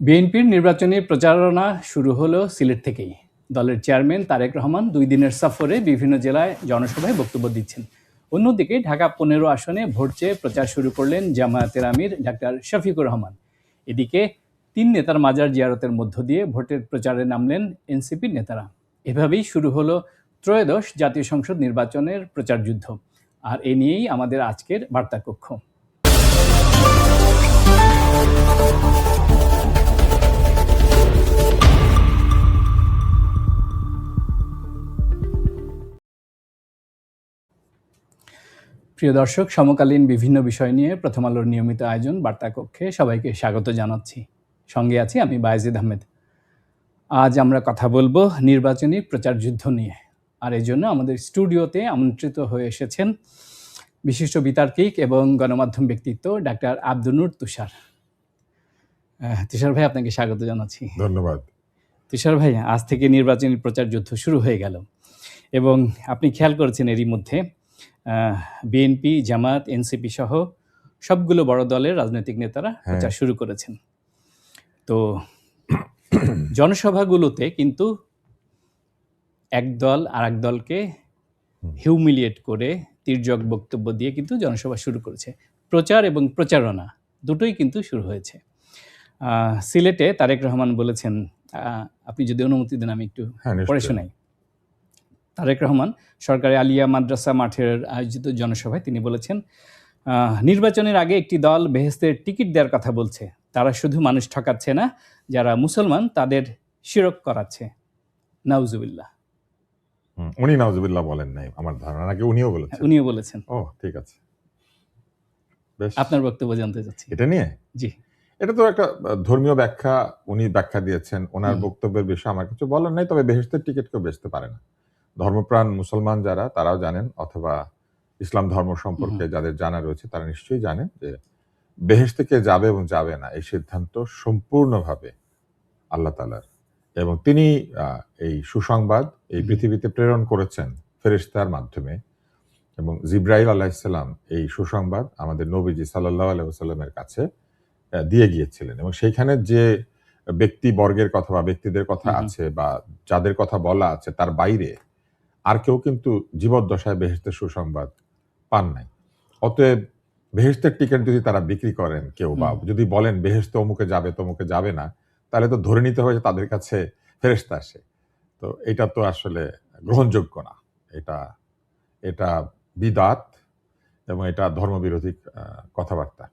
বিএনপির নির্বাচনী প্রচারণা শুরু হলো সিলেট থেকেই। দলের চেয়ারম্যান তারেক রহমান 2 দিনের সফরে বিভিন্ন জেলায় জনসভায় বক্তব্য দিচ্ছেন। অন্যদিকে ঢাকা 15 আসনে ভোট চেয়ে প্রচার শুরু করলেন জামায়াতের আমির ডাক্তার শফিকুর রহমান। এদিকে 3 নেতার মাজার জিয়ারতের মধ্য দিয়ে ভোটের প্রচারে নামলেন এনসিপির নেতারা। এভাবেই শুরু হলো ত্রয়োদশ জাতীয় সংসদ নির্বাচনের প্রচার যুদ্ধ। আর এ নিয়েই আমাদের আজকের বার্তা কক্ষ। প্রিয় দর্শক, সমকালীন বিভিন্ন বিষয় নিয়ে প্রথম আলোর নিয়মিত আয়োজন বার্তা কক্ষে সবাইকে স্বাগত জানাচ্ছি। সঙ্গে আছি আমি বায়েজিদ আহমেদ। আজ আমরা কথা বলবো নির্বাচনী প্রচার যুদ্ধ নিয়ে। আর এই জন্য আমাদের স্টুডিওতে আমন্ত্রিত হয়ে এসেছেন বিশিষ্ট বিতার্কিক এবং গণমাধ্যম ব্যক্তিত্ব ডাক্তার আব্দুল নূর তুষার। তুষার ভাই, আপনাকে স্বাগত জানাচ্ছি। ধন্যবাদ। তুষার ভাই, আজ থেকে নির্বাচনী প্রচার যুদ্ধ শুরু হয়ে গেল এবং আপনি খেয়াল করেছেন এরই মধ্যে বিএনপি, জামায়াত, এনসিপি সহ সবগুলো বড় দলের রাজনৈতিক নেতারা প্রচার শুরু করেছেন। তো জনসভাগুলোতে কিন্তু এক দল আর এক দলকে হিউমিলিয়েট করে তির্যক বক্তব্য দিয়ে কিন্তু জনসভা শুরু করেছে। প্রচার এবং প্রচারণা দুটোই কিন্তু শুরু হয়েছে। সিলেটে তারেক রহমান বলেছেন, আপনি যদি অনুমতি দেন আমি একটু পড়ে শোনাই। তারেক রহমান সরকারি আলিয়া মাদ্রাসা মাঠের আয়োজিত জনসভায় তিনি বলেছেন, নির্বাচনের আগে একটি দল বেহেশতের টিকিট দেওয়ার কথা বলছে। তারা শুধু মানুষ ঠকাচ্ছে না, যারা মুসলমান তাদের শিরক করাচ্ছে। নাউজুবিল্লাহ। উনি নাউজুবিল্লাহ বলেন নাই আমার ধারণা, নাকি উনিও বলেছেন? উনিও বলেছেন। ও ঠিক আছে, বেশ। আপনার বক্তব্য জানতে চাচ্ছি এটা নিয়ে। জি, এটা তো একটা ধর্মীয় ব্যাখ্যা, উনি ব্যাখ্যা দিয়েছেন। ওনার বক্তব্যের বিষয়ে আমার কিছু বলার নাই, তবে বেহেশতের টিকিট কেউ বেচতে পারে না। ধর্মপ্রাণ মুসলমান যারা, তারাও জানেন, অথবা ইসলাম ধর্ম সম্পর্কে যাদের জানা রয়েছে তারা নিশ্চয়ই জানেন যে বেহেশতে কে যাবে এবং যাবে না এই সিদ্ধান্ত সম্পূর্ণভাবে আল্লাহ তাআলার, এবং তিনি এই সুসংবাদ এই পৃথিবীতে প্রেরণ করেছেন ফেরেশতার মাধ্যমে, এবং জিব্রাইল আলাইহিস সালাম এই সুসংবাদ আমাদের নবীজি সাল্লাল্লাহু আলাইহি ওয়াসাল্লামের কাছে দিয়ে গিয়েছিলেন। এবং সেইখানে যে ব্যক্তি বর্গের কথা বা ব্যক্তিদের কথা আছে বা যাদের কথা বলা আছে তার বাইরে আর কেউ কিন্তু জীবদ্দশায় বেহেশতের সুসংবাদ পান নাই। অতএব বেহেশতের টিকিট যদি তারা বিক্রি করেন কেউ, বা যদি বলেন বেহেশতে অমুকে যাবে তমুকে যাবে না, তাহলে তো ধরে নিতে হবে যে তাদের কাছে ফেরেশতা আসে। তো এটা তো আসলে গ্রহণযোগ্য না। এটা বিদআত এবং এটা ধর্মবিরোধী কথাবার্তা।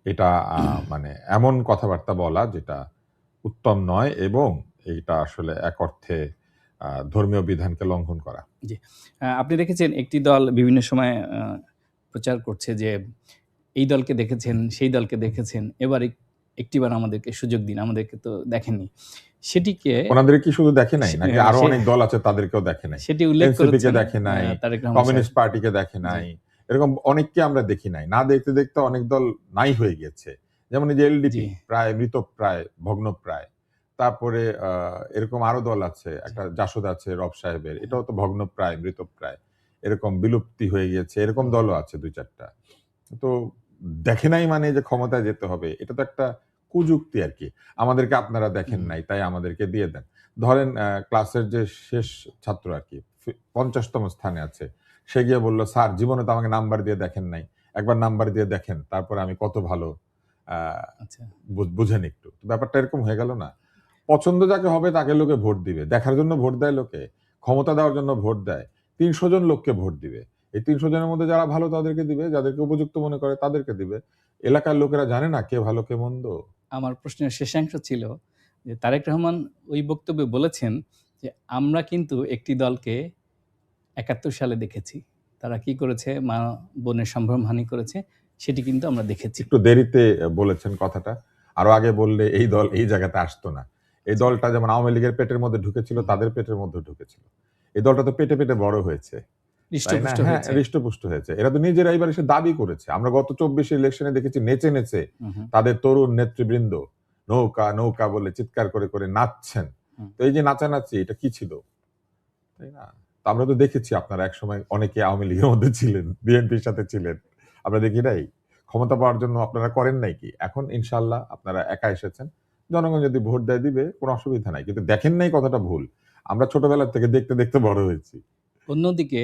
এটা মানে এমন কথাবার্তা বলা যেটা উত্তম নয়, এবং এটা আসলে এক অর্থে ধর্মীয় বিধানকে লঙ্ঘন করা। জি, আপনি দেখেছেন একটি দল বিভিন্ন সময় প্রচার করছে যে এই দলকে দেখেছেন, সেই দলকে দেখেছেন, এবার একটিবার আমাদেরকে সুযোগ দিন, আমাদেরকে তো দেখেননি। সেটিকে ওনাদের কি শুধু দেখে নাই, নাকি আরো অনেক দল আছে তাদেরকেও দেখে নাই? সেটি উল্লেখ করেছেন, দেখে নাই, কমিউনিস্ট পার্টিকে দেখে নাই, এরকম অনেককে আমরা দেখি নাই। না দেখতে দেখতে অনেক দল নাই হয়ে গেছে। যেমন এই যে এলডিপি প্রায় মৃতপ্রায়, ভগ্নপ্রায়। তারপরে এরকম আরো দল আছে, একটা জাসদ আছে রব সাহেবের, এটাও তো ভগ্নপ্রায়, মৃতপ্রায়, এরকম বিলুপ্তি হয়ে গেছে। এরকম দলও আছে 2-4টা। তো দেখে নাই মানে যে ক্ষমতায় যেতে হবে, এটা তো একটা কুযুক্তি আর কি। আমাদেরকে আপনারা দেখেন নাই তাই আমাদেরকে দিয়ে দেন। ধরেন ক্লাসের যে শেষ ছাত্র আর কি, 50তম স্থানে আছে, সে গিয়ে বলল, স্যার জীবনে তো আমাকে নাম্বার দিয়ে দেখেন নাই, একবার নাম্বার দিয়ে দেখেন, তারপরে আমি কত ভালো বুঝেন একটু। ব্যাপারটা এরকম হয়ে গেল না? পছন্দ যাকে হবে তাকে লোকে ভোট দিবে, দেখার জন্য ভোট দেয় লোকে, ক্ষমতা দেওয়ার জন্য ভোট দেয়। 300 জন লোককে ভোট দিবে, এই 300 জনের মধ্যে যারা ভালো তাদেরকে দিবে, যাদেরকে উপযুক্ত মনে করে তাদেরকে দিবে। এলাকার লোকেরা জানে না কে ভালো কে মন্দ। আমার প্রশ্নের শেষাংশ ছিল যে তারেক রহমান ওই বক্তব্যে বলেছেন যে আমরা কিন্তু একটি দলকে 71 সালে দেখেছি, তারা কি করেছে, মা বোনের সম্ভ্রমহানি করেছে, সেটি কিন্তু আমরা দেখেছি। একটু দেরিতে বলেছেন কথাটা, আরো আগে বললে এই দল এই জায়গাতে আসতো না। এই দলটা যেমন আওয়ামী লীগের পেটের মধ্যে ঢুকেছিল, তাদের পেটের মধ্যে ঢুকেছিল। এই দলটা তো পেটে পেটে বড় হয়েছে, হৃষ্টপুষ্ট হয়েছে। এরা তো নিজেরা এবার এসে দাবি করেছে। আমরা গত 24 ইলেকশনে দেখেছি নেচে নেচে তাদের তরুণ নেতৃবৃন্দ নৌকা নৌকা বলে চিৎকার করে করে নাচছেন। তো এই যে নাচানাচি, এটা কি ছিল, তাই না? আমরা তো দেখেছি আপনারা একসময় অনেকে আওয়ামী লীগের মধ্যে ছিলেন, বিএনপির সাথে ছিলেন, আমরা দেখি নাই? ক্ষমতা পাওয়ার জন্য আপনারা করেন নাই কি? এখন ইনশাআল্লাহ আপনারা একা এসেছেন, জনগণ যদি ভোট দেয় দিবে, কোনো অসুবিধা নাই। কিন্তু দেখেন নাই কথাটা ভুল। আমরা ছোটবেলা থেকে দেখতে দেখতে বড় হয়েছি। অন্যদিকে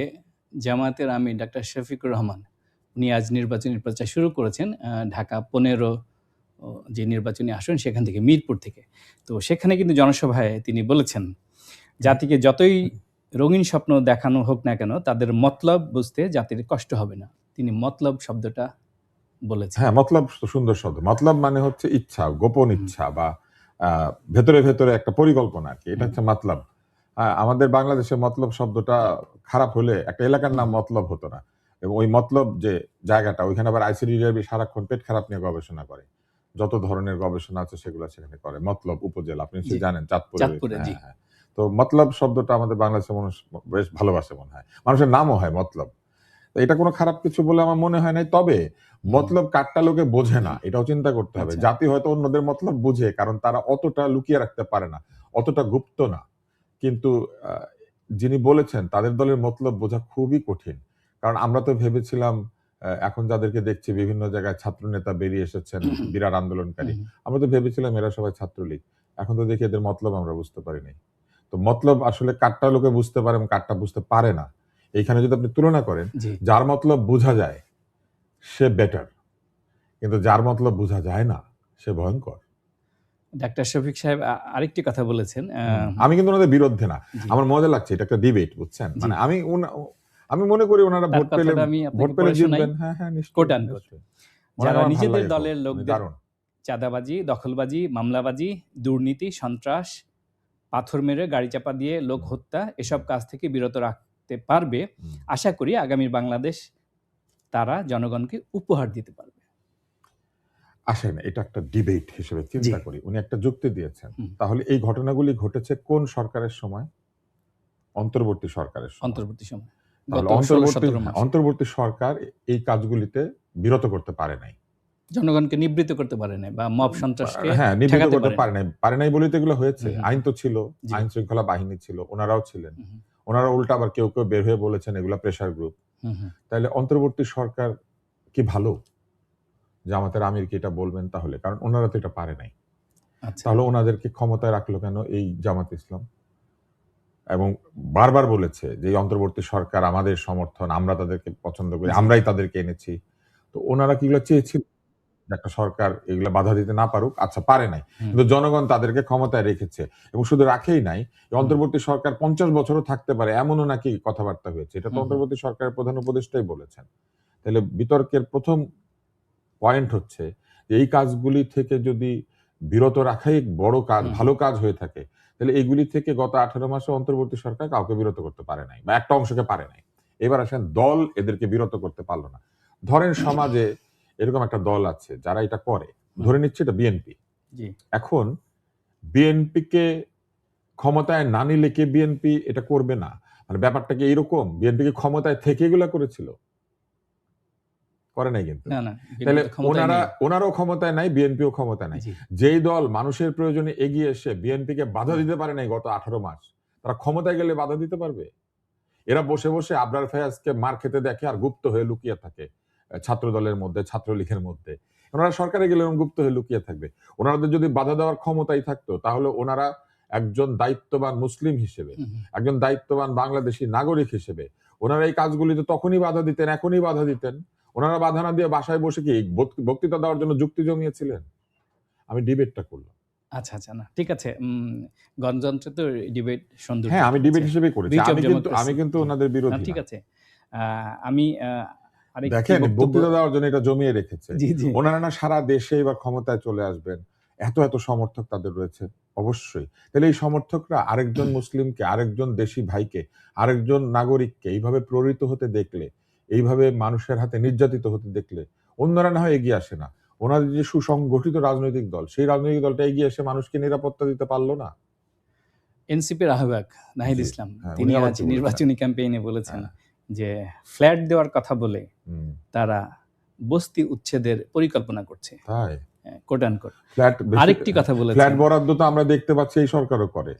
জামায়াতের আমির ডাক্তার শফিকুর রহমান উনি আজ নির্বাচনী প্রচার শুরু করেছেন ঢাকা 15 যে নির্বাচনী আসন সেখান থেকে, মিরপুর থেকে। তো সেখানে কিন্তু জনসভায় তিনি বলেছেন, জাতিকে যতই রঙিন স্বপ্ন দেখানো হোক না কেন, তাদের মতলব বুঝতে জাতির কষ্ট হবে না। তিনি মতলব শব্দটা বলেছেন। হ্যাঁ, মতলব সুন্দর শব্দ। মতলব মানে হচ্ছে ইচ্ছা, গোপন ইচ্ছা বা ভেতরে ভেতরে একটা পরিকল্পনা আর কি। এটা হচ্ছে মতলব। আমাদের বাংলাদেশে মতলব শব্দটা খারাপ হলে একটা এলাকার নাম মতলব হতো না। এবং ওই মতলব যে জায়গাটা, ওইখানে আবার আইসিডি র্যাবি সারাক্ষণ পেট খারাপ নিয়ে গবেষণা করে। যত ধরনের গবেষণা আছে সেগুলো সেখানে করে। মতলব উপজেলা, আপনি নিশ্চয়ই জানেন, চাঁদপুরে। জি। হ্যাঁ। তো মতলব শব্দটা আমাদের বাংলাদেশের মানুষ বেশ ভালোবাসে মনে হয়। মানুষের নামও হয় মতলব। তো এটা কোনো খারাপ কিছু বলে আমার মনে হয় নাই। তবে মতলব কাটটা লোকে বোঝে না, এটাও চিন্তা করতে হবে। আচ্ছা। জাতি হয়তো অন্যদের মতলব বুঝে, কারণ তারা অতটা লুকিয়ে রাখতে পারে না, অতটা গুপ্ত না। কিন্তু যিনি বলেছেন তাদের দলের মতলব বোঝা খুবই কঠিন। কারণ আমরা তো ভেবেছিলাম, এখন যাদেরকে দেখছি বিভিন্ন জায়গায় ছাত্র নেতা বেরিয়ে এসেছেন, বিরাট আন্দোলনকারী, আমরা তো ভেবেছিলাম এরা সবাই ছাত্রলীগ। এখন তো দেখি এদের মতলব আমরা বুঝতে পারিনি। তো মতলব আসলে কাটটা লোকে বুঝতে পারে এবং কাটটা বুঝতে পারে না। এইখানে যদি আপনি তুলনা করেন, যার মতলব বোঝা যায় সে বেটার, কিন্তু যার মতলব বোঝা যায় না সে ভয়ঙ্কর। ডাক্তার শফিক সাহেব আরেকটি কথা বলেছেন। আমি কিন্তু ওনাদের বিরুদ্ধে না, আমার মজা লাগছে, এটা একটা ডিবেট, বুঝছেন? মানে আমি মনে করি ওনারা ভোট পেলে জিতবেন। হ্যাঁ হ্যাঁ, নিশ্চয়ই। যারা নিজেদের দলের লোকদের চাঁদাবাজি, দখলবাজি, মামলাবাজি, দুর্নীতি, সন্ত্রাস, পাথর মেরে গাড়ি চাপা দিয়ে লোক হত্যা, এসব কাজ থেকে বিরত রাখতে পারবে, আশা করি আগামী বাংলাদেশ তারা জনগণকে উপহার দিতে পারবে। আসেন, এটা একটা ডিবেট হিসেবে চিন্তা করি। উনি একটা যুক্তি দিয়েছেন। তাহলে এই ঘটনাগুলি ঘটেছে কোন সরকারের সময়? অন্তর্বর্তী সরকারের সময়। অন্তর্বর্তী সরকার এই কাজগুলিতে বিরত করতে পারে নাই, জনগণকে নিবৃত্ত করতে পারে নাই, বা মব সন্ত্রাসকে নিবৃত্ত করতে পারে নাই বলেই তো এগুলো হয়েছে। আইন তো ছিল, আইন শৃঙ্খলা বাহিনী ছিল, ওনারাও ছিলেন। ওনারা উল্টা আবার কেউ কেউ বের হয়ে বলেছেন এগুলা প্রেসার গ্রুপ। তাহলে অন্তর্বর্তী সরকার কি ভালো? জামাতের আমির কি এটা বলবেন তাহলে? কারণ ওনারা তো এটা পারে নাই। তাহলে ওনাদেরকে ক্ষমতায় রাখলো কেন এই জামাত ইসলাম? এবং বারবার বলেছে যে এই অন্তর্বর্তী সরকার আমাদের সমর্থন, আমরা তাদেরকে পছন্দ করি, আমরাই তাদেরকে এনেছি। তো ওনারা কি এগুলো চেয়েছিল যে একটা সরকার এগুলো বাধা দিতে না পারুক? আচ্ছা, পারে নাই, কিন্তু জনগণ তাদেরকে ক্ষমতায় রেখেছে। এবং শুধু রাখেই নাই, অন্তর্বর্তী সরকার 50 বছরও থাকতে পারে এমনও নাকি কথাবার্তা হয়েছে। এটা তো অন্তর্বর্তী সরকারের প্রধান উপদেষ্টাই বলেছেন। তাহলে বিতর্কের প্রথম পয়েন্ট হচ্ছে যে এই কাজগুলি থেকে যদি বিরত রাখাই বড় কাজ, ভালো কাজ হয়ে থাকে, তাহলে এইগুলি থেকে গত 18 মাসে অন্তর্বর্তী সরকার কাউকে বিরত করতে পারে নাই, বা একটা অংশকে পারে নাই। এবার আসেন, দল এদেরকে বিরত করতে পারলো না। ধরেন সমাজে এরকম একটা দল আছে যারা এটা করে, ধরে নিচ্ছে এটা বিএনপি। এখন বিএনপিকে ক্ষমতায় না নিলে কে বিএনপি এটা করবে না? মানে ব্যাপারটা কি এইরকম? বিএনপি কি ক্ষমতায় থেকে এগুলা করেছিল? করে নাই কিন্তু। তাহলে ওনারাও ক্ষমতায় নাই, বিএনপিও ক্ষমতায় নাই। যেই দল মানুষের প্রয়োজনে এগিয়ে এসে বিএনপিকে বাধা দিতে পারে নাই গত 18 মাস, তারা ক্ষমতায় গেলে বাধা দিতে পারবে? এরা বসে বসে আবরার ফায়াজকে মার খেতে দেখে আর গুপ্ত হয়ে লুকিয়ে থাকে ছাত্র দলের মধ্যে, ছাত্রলীগের মধ্যে। ওনারা সরকারে গেলে গুপ্ত হয়ে লুকিয়ে থাকবে। ওনাদের যদি বাধা দেওয়ার ক্ষমতাই থাকতো, তাহলে ওনারা একজন দায়িত্ববান মুসলিম হিসেবে, একজন দায়িত্ববান বাংলাদেশী নাগরিক হিসেবে ওনারা এই কাজগুলিতে তখনই বাধা দিতেন, এখনই বাধা দিতেন। ওনারা বাধা না দিয়ে বাসায় বসে কি বক্তৃতা দেওয়ার জন্য যুক্তি জমিয়েছিলেন? আমি ডিবেটটা করলাম। আচ্ছা, না ঠিক আছে। গণতন্ত্রে তো ডিবেট সুন্দর। হ্যাঁ, আমি ডিবেট হিসেবে করেছি। আমি কিন্তু ওনাদের বিরোধী না। ঠিক আছে। আমি দেখেন, বক্তৃতা দেওয়ার জন্য এটা জমিয়ে রেখেছে। ওনারা না সারা দেশে এবার ক্ষমতায় চলে আসবেন, এত এত সমর্থক তাদের রয়েছে। অবশ্যই। তাহলে এই সমর্থকরা আরেকজন মুসলিমকে, আরেকজন দেশি ভাইকে, আরেকজন নাগরিককে এইভাবে প্ররোচিত হতে দেখলে, এইভাবে মানুষের হাতে নির্যাতিত হতে দেখলে অন্যরা না হয় এগিয়ে আসে না। ওনাদের যে সুসংগঠিত রাজনৈতিক দল, সেই রাজনৈতিক দলটা এগিয়ে এসে মানুষকে নিরাপত্তা দিতে পারলো না। এনসিপির আহ্বায়ক নাহিদ ইসলাম তিনি আজ নির্বাচনী ক্যাম্পেইনে বলেছেন যে ফ্ল্যাট দেওয়ার কথা বলে তারা বস্তি উচ্ছেদের পরিকল্পনা করছে। তাই কোট অ্যান্ড কোট। আরেকটি কথা বলেছেন, ফ্ল্যাট বরাদ্দ তো আমরা দেখতে পাচ্ছি এই সরকারও করে,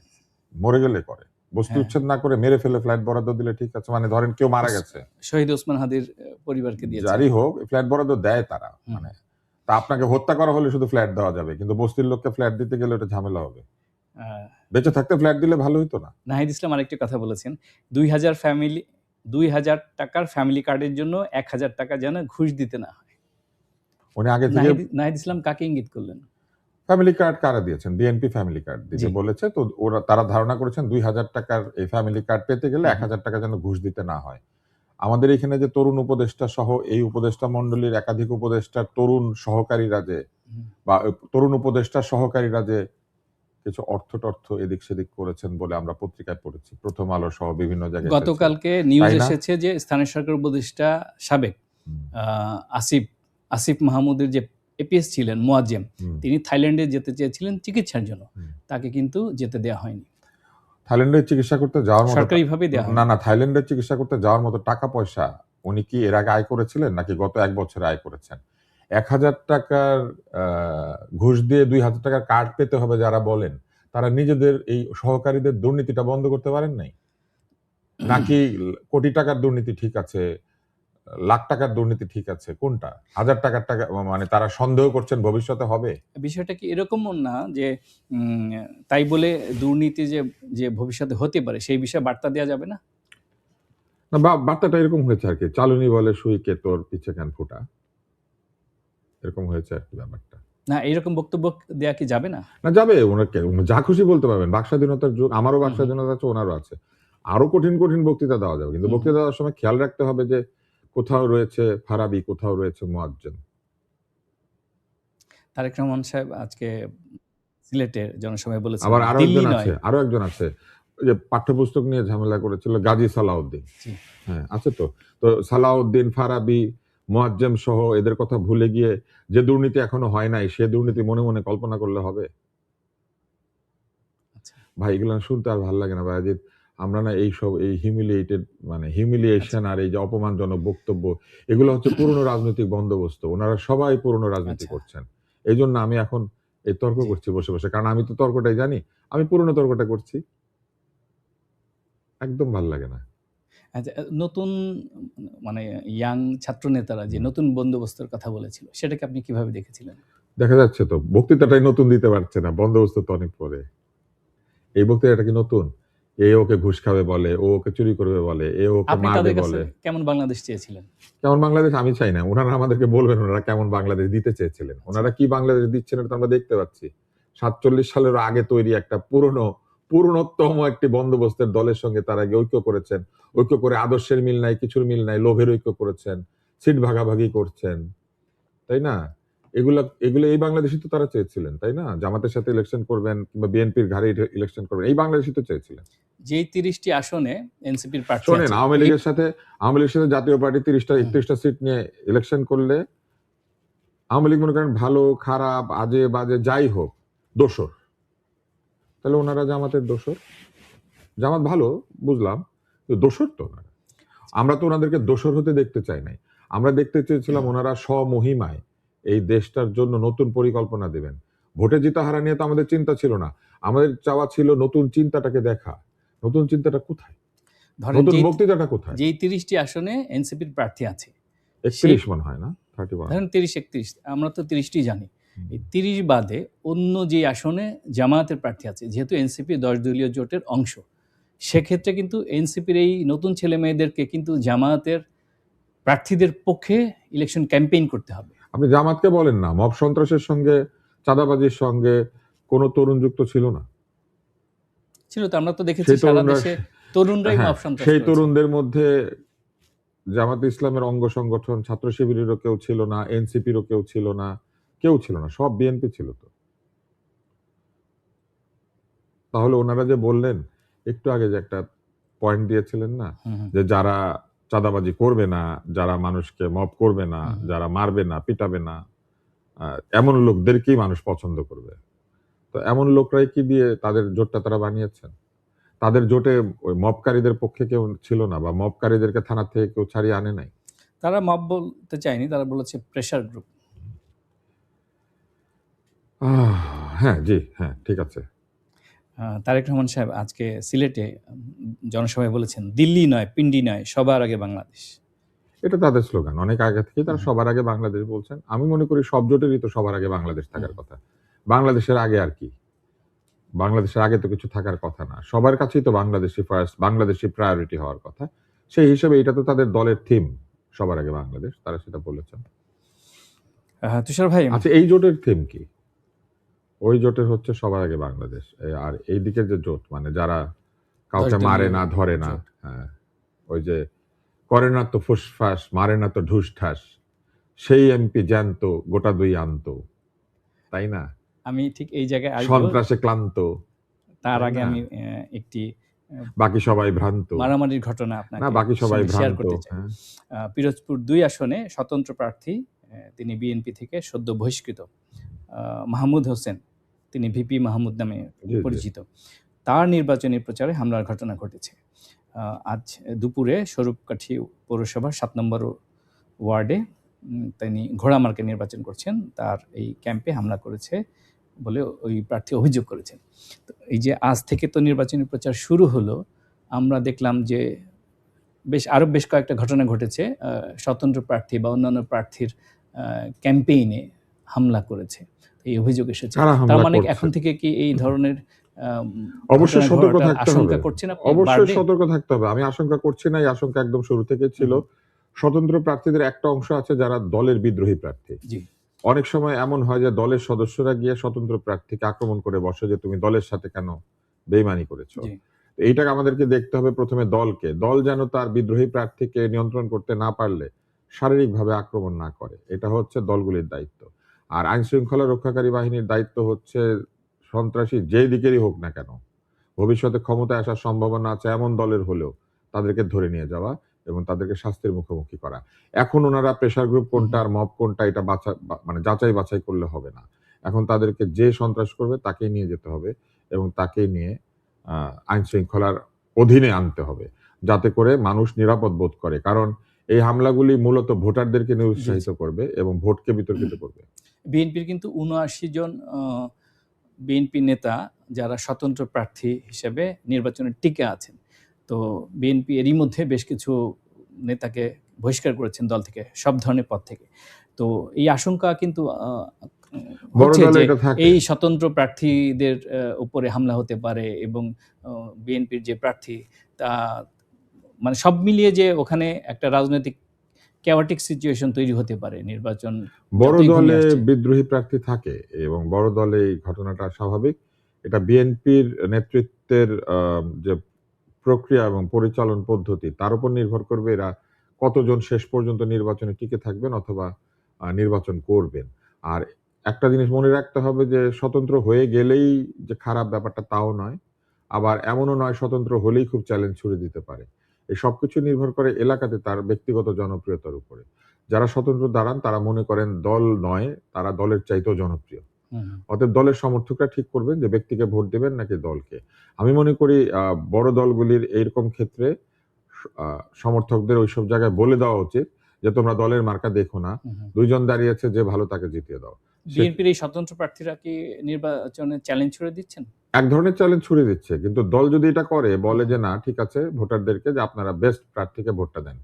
মরে গেলে করে, বস্তি হ্যাঁ। উচ্ছেদ না করে মেরে ফেলে ফ্ল্যাট বরাদ্দ দিলে ঠিক আছে, মানে ধরেন কেউ মারা গেছে, শহীদ ওসমান হাদির পরিবারকে দিয়েছে। যারই হোক ফ্ল্যাট বরাদ্দ দেয় তারা, হুম। মানে তা আপনাকে হত্যা করা হলে শুধু ফ্ল্যাট দেওয়া যাবে, কিন্তু বস্তির লোককে ফ্ল্যাট দিতে গেলে ওটা ঝামেলা হবে। আহ, বেঁচে থাকতে ফ্ল্যাট দিলে ভালো হতো না? নাহিদ ইসলাম আরেকটি কথা বলেছেন, 2,000 টাকার ফ্যামিলি কার্ডের জন্য 1,000 টাকা যেন ঘুষ দিতে না হয়। উনি আগে থেকে নাহিদ ইসলাম কাকে ইঙ্গিত করলেন? ফ্যামিলি কার্ড কারা দিয়েছেন? বিএনপি ফ্যামিলি কার্ড দিতে জি। বলেছে, তো ওরা তারা ধারণা করেছেন 2,000 টাকার এই ফ্যামিলি কার্ড পেতে গেলে 1,000 টাকা যেন ঘুষ দিতে না হয়। আমাদের এখানে যে তরুণ উপদেষ্টা সহ এই উপদেষ্টা মণ্ডলীর একাধিক উপদেষ্টার তরুণ সহকারীরা যে, বা তরুণ উপদেষ্টা সহকারীরা যে কিছু অর্থ এদিক সেদিক করেছেন বলে আমরা পত্রিকায় পড়েছি, প্রথম আলো সহ বিভিন্ন জায়গায় এসেছে। গতকালকে নিউজ তাই না? এসেছে যে স্থানীয় সরকার উপদেষ্টা সাবেক আসিফ মাহমুদের যে এপিএস ছিলেন মোয়াজ্জেম, তিনি থাইল্যান্ডে যেতে চেয়েছিলেন চিকিৎসার জন্য, তাকে কিন্তু যেতে দেওয়া হয়নি। থাইল্যান্ডে চিকিৎসা করতে যাওয়ার মতো সরকারিভাবে দেওয়া হয়নি। না, থাইল্যান্ডে চিকিৎসা করতে যাওয়ার মতো টাকা পয়সা উনি কি এর আগে আয় করেছিলেন নাকি গত 1 বছরে আয় করেছেন? 1,000 টাকার ঘুষ দিয়ে 2,000 টাকার কার্ড পেতে হবে যারা বলেন, তারা নিজেদের এই সহকারীদের দুর্নীতিটা বন্ধ করতে পারেন নাই? নাকি কোটি টাকার দুর্নীতি ঠিক আছে, লাখ টাকার দুর্নীতি ঠিক আছে, কোনটা? 1,000 টাকার টাকা মানে তারা সন্দেহ করছেন ভবিষ্যতে হবে? বিষয়টা কি এরকমও না যে তাই বলে দুর্নীতি যে ভবিষ্যতে হতে পারে সেই বিষয়ে বার্তা দেওয়া যাবে না? না, বার্তাটা এরকম হয়েছে আর কি, চালুনি বলে সুইকে তোর পিছে কেন ফুটা, এরকম হয়েছে আর কি ব্যাপারটা। না, এরকম বক্তব্য দেওয়া কি যাবে না? না, যাবে, ওনাকে যা খুশি বলতে পারবেন, বাক স্বাধীনতার যুগ, আমারও বাক স্বাধীনতা আছে, ওনারও আছে, আরো কঠিন বক্তৃতা দেওয়া যাবে, কিন্তু বক্তৃতা দেওয়ার সময় খেয়াল রাখতে হবে যে কোথাও রয়েছে ফারাবি, কোথাও রয়েছে মুয়াজ্জেম। তারেক রহমান সাহেব আজকে সিলেটের জনসভায় বলেছেন আবার আরো একজন আছে ওই যে পাঠ্যপুস্তক নিয়ে ঝামেলা করেছিল, গাজী সালাউদ্দিন। হ্যাঁ, আছে তো সালাউদ্দিন, ফারাবি, মুয়াজ্জেম সহ এদের কথা ভুলে গিয়ে যে দুর্নীতি এখনো হয় নাই সে দুর্নীতি মনে মনে কল্পনা করলে হবে? ভাই, এগুলো শুনতে আর ভালো লাগে না ভাই। আমরা না এই হিউমিলিয়েশন আর এই যে অপমানজনক বক্তব্য, এগুলো হচ্ছে পুরনো রাজনৈতিক বন্দোবস্ত। ওনারা সবাই পুরনো রাজনীতি করছেন। এই জন্য আমি এখন এই তর্ক করছি বসে বসে, কারণ আমি তো তর্কটাই জানি, আমি পুরনো তর্কটা করছি। একদম ভালো লাগে না। আচ্ছা, নতুন মানে ইয়াং ছাত্র নেতারা যে নতুন বন্দোবস্তের কথা বলেছিল, সেটাকে আপনি কিভাবে দেখেছিলেন? দেখা যাচ্ছে তো বক্তৃতাটাই নতুন দিতে পারছে না, বন্দোবস্ত তো অনেক পরে। এই বক্তৃতাটা কি নতুন? এ ওকে ঘুষ খাবে বলে, ও ওকে চুরি করবে বলে, এ ওকে আপনি মারবে তাদের কাছে বলে। কেমন বাংলাদেশ চেয়েছিলেন? কেমন বাংলাদেশ আমি চাই না, ওনারা আমাদেরকে বলবেন ওনারা কেমন বাংলাদেশ দিতে চেয়েছিলেন। ওনারা কি বাংলাদেশ দিচ্ছেন এটা তো আমরা দেখতে পাচ্ছি। 47 সালের আগে তৈরি একটা পুরনোত্তম একটি বন্দোবস্তের দলের সঙ্গে তারা আগে ঐক্য করেছেন। ঐক্য করে আদর্শের মিল নাই, কিছুর মিল নাই, লোভের ঐক্য করেছেন, সিট ভাগাভাগি করছেন, তাই না? এগুলো এই বাংলাদেশই তো তারা চেয়েছিলেন, তাই না? জামাতের সাথে ইলেকশন করবেন কিংবা বিএনপির ঘাড়ে ইলেকশন করবেন, এই বাংলাদেশই তো চেয়েছিলেন। যেই 30টি আসনে এনসিপির প্রার্থী শোনেন, আছে, আওয়ামী লীগের সাথে জাতীয় পার্টি 31টা সিট নিয়ে ইলেকশন করলে আওয়ামী লীগ মনে করেন ভালো খারাপ আজে বাজে যাই হোক দোষর, তাহলে ওনারা জামাতের দোষর? জামাত ভালো বুঝলাম, কিন্তু দোষর তো ওনারা। আমরা তো ওনাদেরকে দোষর হতে দেখতে চাই নাই, আমরা দেখতে চেয়েছিলাম ওনারা স্বমহিমায় এই দেশটার জন্য নতুন পরিকল্পনা দেবেন। ভোটে জিতা হারা নিয়ে তো আমাদের চিন্তা ছিল না, আমাদের চাওয়া ছিল নতুন চিন্তাটাকে দেখা। নতুন চিন্তাটা কোথায়? নতুন বক্তৃতাটা কোথায়? যেই 30টি আসনে এনসিপির প্রার্থী আছে, 31 মনে হয় না, 31 ধরেন 30-31, আমরা তো 30টি জানি। এই 30 বাদে অন্য যে আসনে জামায়াতের প্রার্থী আছে, যেহেতু এনসিপি 10 দলীয় জোটের অংশ, সেক্ষেত্রে কিন্তু এনসিপির এই নতুন ছেলে মেয়েদেরকে কিন্তু জামায়াতের প্রার্থীদের পক্ষে ইলেকশন ক্যাম্পেইন করতে হবে। আপনি জামাতকে বলেন না, মব সন্ত্রাসের সঙ্গে চাঁদাবাজির সঙ্গে কোনো তরুণ যুক্ত ছিল না? ছিল তো, আমরা তো দেখেছি সারা দেশে তরুণরাই মব সন্ত্রাস সেই করেছে। তরুণদের মধ্যে জামাত ইসলামের অঙ্গ সংগঠন ছাত্র শিবিরেরও কেউ ছিল না, এনসিপিরও কেউ ছিল না, সব বিএনপি ছিল। তো তাহলে ওনারা যে বললেন একটু আগে যে একটা পয়েন্ট দিয়েছিলেন না, যে যারা চাঁদাবাজি করবে না, যারা মানুষকে মব করবে না, যারা মারবে না, পিটাবে না, এমন লোকদেরকেই মানুষ পছন্দ করবে। তো এমন লোকরাই কি দিয়ে তাদের জোটটা তারা বানিয়েছেন? তাদের জোটে ওই মবকারীদের পক্ষে কেউ ছিল না, বা মবকারীদেরকে থানা থেকে কেউ ছাড়িয়ে আনে নাই। তারা মব বলতে চায়নি, তারা বলেছে প্রেসার গ্রুপ। হ্যাঁ, জি, হ্যাঁ, ঠিক আছে। তারেক রহমান সাহেব আজকে সিলেটে জনসভায় বলেছেন, দিল্লি নয়, পিন্ডি নয়, সবার আগে বাংলাদেশ। এটা তাদের স্লোগান, অনেক আগে থেকেই তারা সবার আগে বাংলাদেশ বলছেন। আমি মনে করি সব জোটেরই তো সবার আগে বাংলাদেশ থাকার কথা। বাংলাদেশের আগে আর কি, বাংলাদেশের আগে তো কিছু থাকার কথা না। সবার কাছেই তো বাংলাদেশি ফার্স্ট, বাংলাদেশি প্রায়োরিটি হওয়ার কথা। সেই হিসেবে এটা তো তাদের দলের থিম, সবার আগে বাংলাদেশ, তারা সেটা বলেছেন। তুষার ভাই, আচ্ছা, এই জোটের থিম কি? ওই জোটের হচ্ছে সবার আগে বাংলাদেশ। আর এই দিকের যে জোট, মানে যারা কাউকে মারে না, ধরে না, হ্যাঁ, ওই যে করে না তো ফুসফাস, মারে না তো ঢুস ঠাস, সেই এমপি জ্যান্ত, গোটা দুই আনত, তাই না? আমি ঠিক এই জায়গায় আসবো, সন্ত্রাসে ক্লান্ত, তার তাই আগে না? আমি একটি বাকি সবাই ভ্রান্ত, মারামারির ঘটনা না আপনাকে বাকি সবাই সঙ্গে শেয়ার ভ্রান্ত, করতে চাই। হ্যাঁ। পিরোজপুর 2 আসনে স্বতন্ত্র প্রার্থী, তিনি বিএনপি থেকে সদ্য বহিষ্কৃত মাহমুদ হোসেন, তিনি ভিপি মাহমুদ নামে জি, জি। পরিচিত, তার নির্বাচনী প্রচারে হামলার ঘটনা ঘটেছে। আজ দুপুরে স্বরূপকাঠি পৌরসভার 7 নম্বর ওয়ার্ডে তিনি ঘোড়ামার্কে নির্বাচন করছেন, তার এই ক্যাম্পে হামলা করেছে বলে ওই প্রার্থী অভিযোগ করেছেন। তো এই যে আজ থেকে তো নির্বাচনী প্রচার শুরু হলো, আমরা দেখলাম যে বেশ কয়েকটা ঘটনা ঘটেছে, স্বতন্ত্র প্রার্থী বা অন্যান্য প্রার্থীর ক্যাম্পেইনে হামলা করেছে, এই অভিযোগ এসেছে। কারা তার হামলা মানে করছে? এখন থেকে কি এই ধরনের অবশ্যই ঘটনা সতর্ক ঘটার থাকতে হবে, আশঙ্কা করছেন আপনি? অবশ্যই বাড়বে? সতর্ক থাকতে হবে। আমি আশঙ্কা করছি না, এই আশঙ্কা একদম শুরু থেকে ছিল। স্বতন্ত্র প্রার্থীদের একটা অংশ আছে যারা দলের বিদ্রোহী প্রার্থী। জি, অনেক সময় এমন হয় যে দলের সদস্যরা গিয়ে স্বতন্ত্র প্রার্থীকে আক্রমণ করে বসে যে তুমি দলের সাথে কেন বেইমানি করেছো। জি। এইটাকে আমাদেরকে দেখতে হবে প্রথমে দলকে, দল যেন তার বিদ্রোহী প্রার্থীকে নিয়ন্ত্রণ করতে না পারলে শারীরিকভাবে আক্রমণ না করে, এটা হচ্ছে দলগুলির দায়িত্ব। আর আইন শৃঙ্খলা রক্ষাকারী বাহিনীর দায়িত্ব হচ্ছে সন্ত্রাসী যে দিকেরই হোক না কেন, ভবিষ্যতে ক্ষমতায় আসার সম্ভাবনা আছে এমন দলের হলেও তাদেরকে ধরে নিয়ে যাওয়া এবং তাদেরকে শাস্তির মুখোমুখি করা। এখন ওনারা প্রেশার গ্রুপ কোনটা আর মব কোনটা এটা মানে যাচাই বাছাই করলে হবে না। এখন তাদেরকে যে সন্ত্রাস করবে তাকেই নিয়ে যেতে হবে এবং তাকেই নিয়ে আইন শৃঙ্খলার অধীনে আনতে হবে, যাতে করে মানুষ নিরাপদ বোধ করে। কারণ এই হামলাগুলি মূলত ভোটারদেরকে নিরুৎসাহিত করবে এবং ভোটকে বিতর্কিত করবে। বিএনপির কিন্তু ৭৯ জন বিএনপি নেতা যারা স্বতন্ত্র প্রার্থী হিসেবে নির্বাচনে টিকে আছেন। তো বিএনপি এরই মধ্যে বেশ কিছু নেতাকে বহিষ্কার করেছেন দল থেকে, সব ধরনের পদ থেকে। তো এই আশঙ্কা কিন্তু বড় হচ্ছে দলে যে এটা থাকে। এই স্বতন্ত্র প্রার্থীদের উপরে হামলা হতে পারে এবং বিএনপির যে প্রার্থী তা মানে সব মিলিয়ে যে ওখানে একটা রাজনৈতিক chaotic সিচুয়েশন তৈরি হতে পারে নির্বাচন বড় যতই ঘনিয়ে দলে আসছে। বিদ্রোহী প্রার্থী থাকে এবং বড় দলে এই ঘটনাটা স্বাভাবিক। এটা বিএনপির নেতৃত্বের যে প্রক্রিয়া এবং পরিচালন পদ্ধতি তার উপর নির্ভর করবে এরা কতজন শেষ পর্যন্ত নির্বাচনে টিকে থাকবেন অথবা নির্বাচন করবেন। আর একটা জিনিস মনে রাখতে হবে যে স্বতন্ত্র হয়ে গেলেই যে খারাপ ব্যাপারটা তাও নয়। আবার এমনও নয় স্বতন্ত্র হলেই খুব চ্যালেঞ্জ ছুড়ে দিতে পারে। এই সবকিছু নির্ভর করে এলাকাতে তার ব্যক্তিগত জনপ্রিয়তার উপরে। যারা স্বতন্ত্র দাঁড়ান তারা মনে করেন দল নয়, তারা দলের চাইতেও জনপ্রিয়। অতএব দলের সমর্থকরা ঠিক করবেন যে ব্যক্তিকে ভোট দেবেন নাকি দলকে। আমি মনে করি বড় দলগুলির এইরকম ক্ষেত্রে সমর্থকদের ওইসব জায়গায় বলে দেওয়া উচিত যে তোমরা দলের মার্কা দেখো না, দুইজন দাঁড়িয়েছে যে ভালো তাকে জিতিয়ে দাও। বিএনপির এই স্বতন্ত্র প্রার্থীরা কি নির্বাচনে চ্যালেঞ্জ ছুড়ে দিচ্ছেন? এক ধরনের চ্যালেঞ্জ ছুড়ে দিচ্ছে, কিন্তু দল যদি এটা করে বলে যে না ঠিক আছে ভোটারদেরকে যে আপনারা বেস্ট প্রার্থীকে ভোটটা দেন,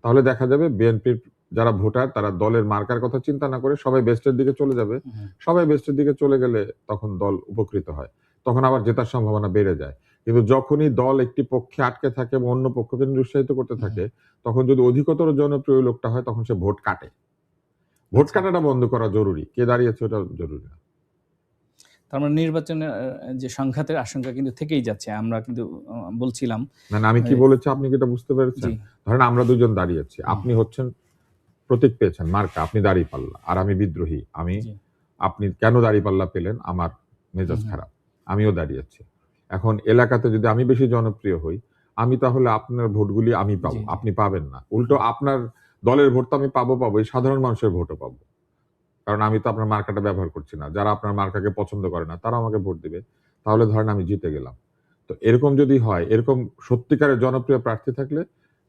তাহলে দেখা যাবে বিএনপির যারা ভোটার তারা দলের মার্কার কথা চিন্তা না করে সবাই বেস্টের দিকে চলে যাবে। সবাই বেস্টের দিকে চলে গেলে তখন দল উপকৃত হয়, তখন আবার জেতার সম্ভাবনা বেড়ে যায়। কিন্তু যখনই দল একটি পক্ষে আটকে থাকে এবং অন্য পক্ষকে নিরুৎসাহিত করতে থাকে, তখন যদি অধিকতর জনপ্রিয় লোকটা হয় তখন সে ভোট কাটে। ভোট কাটাটা বন্ধ করা জরুরি, কে দাঁড়িয়েছে ওটা জরুরি না। তার মানে নির্বাচনের যে সংঘাতের আশঙ্কা কিন্তু থেকেই যাচ্ছে। আমরা কিন্তু বলছিলাম না আমি কি বলেছি আপনি কি এটা বুঝতে পেরেছেন? ধরেন আমরা দুজন দাঁড়িয়েছি, আপনি হচ্ছেন প্রতীক পেয়েছেন মার্কা, আপনি দাঁড়িপাল্লা, আর আমি বিদ্রোহী। আপনি কেন দাঁড়িপাল্লা পেলেন? আমার মেজাজ খারাপ, আমিও দাঁড়িয়েছি। এখন এলাকাতে যদি আমি বেশি জনপ্রিয় হই, আমি তাহলে আপনার ভোটগুলি আমি পাবো, আপনি পাবেন না। উল্টো আপনার দলের ভোট তো আমি পাবো, এই সাধারণ মানুষের ভোটও পাবো, কারণ আমি তো আপনার মার্কাটা ব্যবহার করছি না। যারা আপনার মার্কাকে পছন্দ করে না তারা আমাকে ভোট দিবে, তাহলে ধরেন আমি জিতে গেলাম। তো এরকম যদি হয়, এরকম সত্যিকারের জনপ্রিয় প্রার্থী থাকলে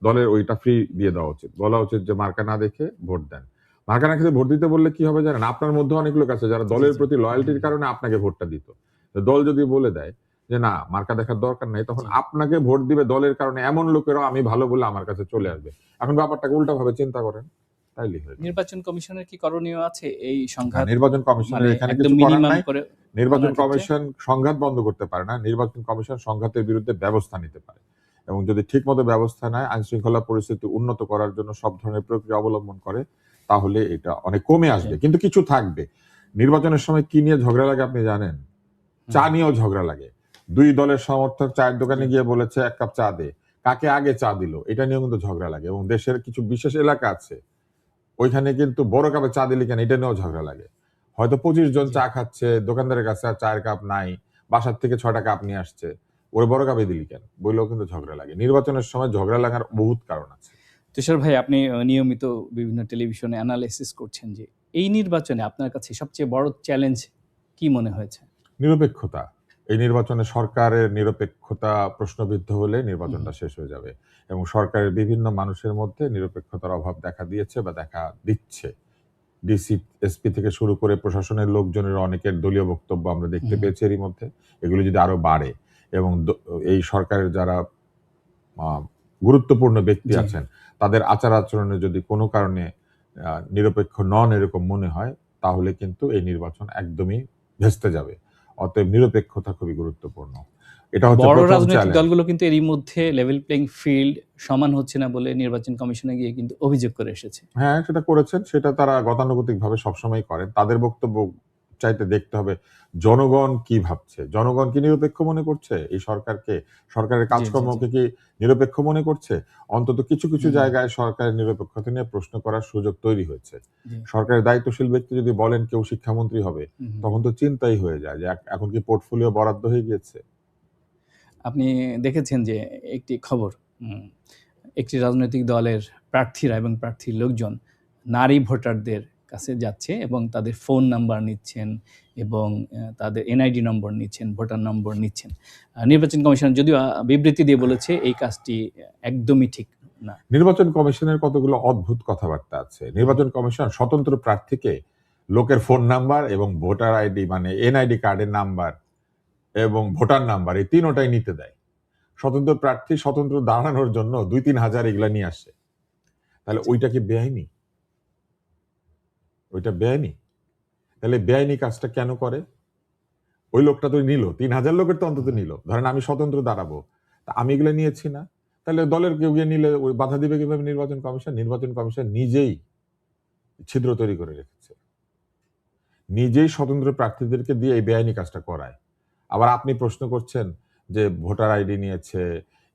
দলের ওইটা ফ্রি দিয়ে দেওয়া উচিত, বলা উচিত যে মার্কা না দেখে ভোট দেন। মার্কা না খেতে ভোট দিতে বললে কি হবে জানেন? আপনার মধ্যে অনেক লোক আছে যারা দলের প্রতি লয়ালটির কারণে আপনাকে ভোটটা দিত। দল যদি বলে দেয় যে না মার্কা দেখার দরকার নেই, তখন জি। আপনাকে ভোট দিবে দলের কারণে এমন লোকেরাও আমি ভালো বলে আমার কাছে চলে আসবে। এখন ব্যাপারটাকে উল্টাভাবে চিন্তা করেন, তাইলেই হয়ে যাবে। নির্বাচন কমিশনের কি করণীয় আছে এই হ্যাঁ, সংঘাত নির্বাচন কমিশনের মানে এখানে একদম কিছু করার মিনিমাম নাই। করে নির্বাচন আনার ক্ষেত্রে? কমিশন সংঘাত বন্ধ করতে পারে না। নির্বাচন কমিশন সংঘাতের বিরুদ্ধে ব্যবস্থা নিতে পারে, এবং যদি ঠিকমতো ব্যবস্থা নেয়, আইন শৃঙ্খলা পরিস্থিতি উন্নত করার জন্য সব ধরনের প্রক্রিয়া অবলম্বন করে, তাহলে এটা অনেক কমে আসবে। জি। কিন্তু কিছু থাকবে। নির্বাচনের সময় কি নিয়ে ঝগড়া লাগে আপনি জানেন? চা নিয়েও ঝগড়া লাগে। দুই দলের সমর্থক চায়ের দোকানে জি। গিয়ে বলেছে ১ কাপ চা দে। কাকে আগে চা দিল, এটা নিয়েও কিন্তু ঝগড়া লাগে। এবং দেশের কিছু বিশেষ এলাকা আছে, ওইখানে কিন্তু বড় কাপে চা দিলি কেন, এটা নিয়েও ঝগড়া লাগে। হয়তো ২৫ জন জি। চা খাচ্ছে, দোকানদারের কাছে আর চায়ের কাপ নাই, বাসার থেকে ৬টা কাপ নিয়ে আসছে, ওই বড় কাপে দিলি কেন বললেও কিন্তু ঝগড়া লাগে। নির্বাচনের সময় ঝগড়া লাগার বহুত কারণ আছে। তুষার ভাই, আপনি নিয়মিত বিভিন্ন টেলিভিশনে অ্যানালাইসিস করছেন যে এই নির্বাচনে আপনার কাছে সবচেয়ে বড় চ্যালেঞ্জ কি মনে হয়েছে? নিরপেক্ষতা। এই নির্বাচনে সরকারের নিরপেক্ষতা প্রশ্নবিদ্ধ হলে হুম, নির্বাচনটা শেষ হয়ে যাবে, এবং সরকারের বিভিন্ন মানুষের মধ্যে নিরপেক্ষতার অভাব দেখা দিয়েছে বা দেখা দিচ্ছে। ডিসি, এসপি থেকে শুরু করে প্রশাসনের লোকজনের অনেকের দলীয় বক্তব্য আমরা দেখতে হুম, পেয়েছি এরই মধ্যে। এগুলো যদি আরো বাড়ে, এবং এই সরকারের যারা আ গুরুত্বপূর্ণ ব্যক্তি জি। আছেন, তাদের আচার-আচরণে যদি কোনো কারণে নিরপেক্ষ নন এরকম মনে হয়, তাহলে কিন্তু এই নির্বাচন একদমই ভেস্তে যাবে। অতএব নিরপেক্ষতা খুবই গুরুত্বপূর্ণ। এটা হচ্ছে বড় ১ম রাজনৈতিক চ্যালেঞ্জ। দলগুলো কিন্তু এরই মধ্যে লেভেল প্লেইং ফিল্ড সমান হচ্ছে না বলে নির্বাচন কমিশনে গিয়ে কিন্তু অভিযোগ করে এসেছে। হ্যাঁ, সেটা করেছেন। সেটা তারা গতানুগতিকভাবে সবসময়ই করেন। তাদের বক্তব্য চাইতে দেখতে হবে জনগণ কি ভাবছে? জনগণ কি নিরপেক্ষ মনে করছে এই সরকারকে? সরকারের জি, জি, জি। কাজকর্মকে কি নিরপেক্ষ মনে করছে? অন্তত কিছু, কিছু হুম, জায়গায় সরকারের নিরপেক্ষতা নিয়ে প্রশ্ন করার সুযোগ তৈরি হয়েছে। জি। সরকারের দায়িত্বশীল ব্যক্তি যদি বলেন কেউ শিক্ষামন্ত্রী হবে, হুম, হুম। তখন তো চিন্তাই হয়ে যায় যে এখন কি পোর্টফোলিও বরাদ্দ হয়ে গিয়েছে? আপনি দেখেছেন যে একটি খবর, উম একটি রাজনৈতিক দলের প্রার্থীরা এবং প্রার্থীর লোকজন নারী ভোটারদের কাছে যাচ্ছে এবং তাদের ফোন নাম্বার নিচ্ছেন এবং তাদের এনআইডি নম্বর নিচ্ছেন, ভোটার নম্বর নিচ্ছেন। নির্বাচন কমিশন যদিও বিবৃতি দিয়ে বলেছে এই কাজটি একদমই ঠিক না। নির্বাচন কমিশনের কতগুলো অদ্ভুত কথাবার্তা আছে। হুম, নির্বাচন কমিশন স্বতন্ত্র প্রার্থীকে লোকের ফোন নাম্বার এবং ভোটার আইডি মানে এনআইডি কার্ডের নাম্বার এবং ভোটার নাম্বার এই ৩ ওটাই নিতে দেয়। স্বতন্ত্র প্রার্থী স্বতন্ত্র দাঁড়ানোর জন্য ২-৩ হাজার এগুলা নিয়ে আসে। তাহলে জি, ওইটা কি বেআইনি? ওইটা বেআইনি? তাহলে বেআইনি কাজটা কেন করে? ওই লোকটা তো নিল। ৩,০০০ লোকের তো অন্তত হুম, নিল। ধরেন আমি স্বতন্ত্র দাঁড়াবো। তা আমি এগুলা নিয়েছি না। তাহলে দলের কেউ গিয়ে নিলে ওই বাধা দিবে কিভাবে নির্বাচন কমিশন? নির্বাচন কমিশন নিজেই ছিদ্র তৈরি করে রেখেছে। নিজেই স্বতন্ত্র প্রার্থীদেরকে দিয়ে এই বেআইনি কাজটা করায়। আবার আপনি প্রশ্ন করছেন যে ভোটার আইডি নিয়েছে,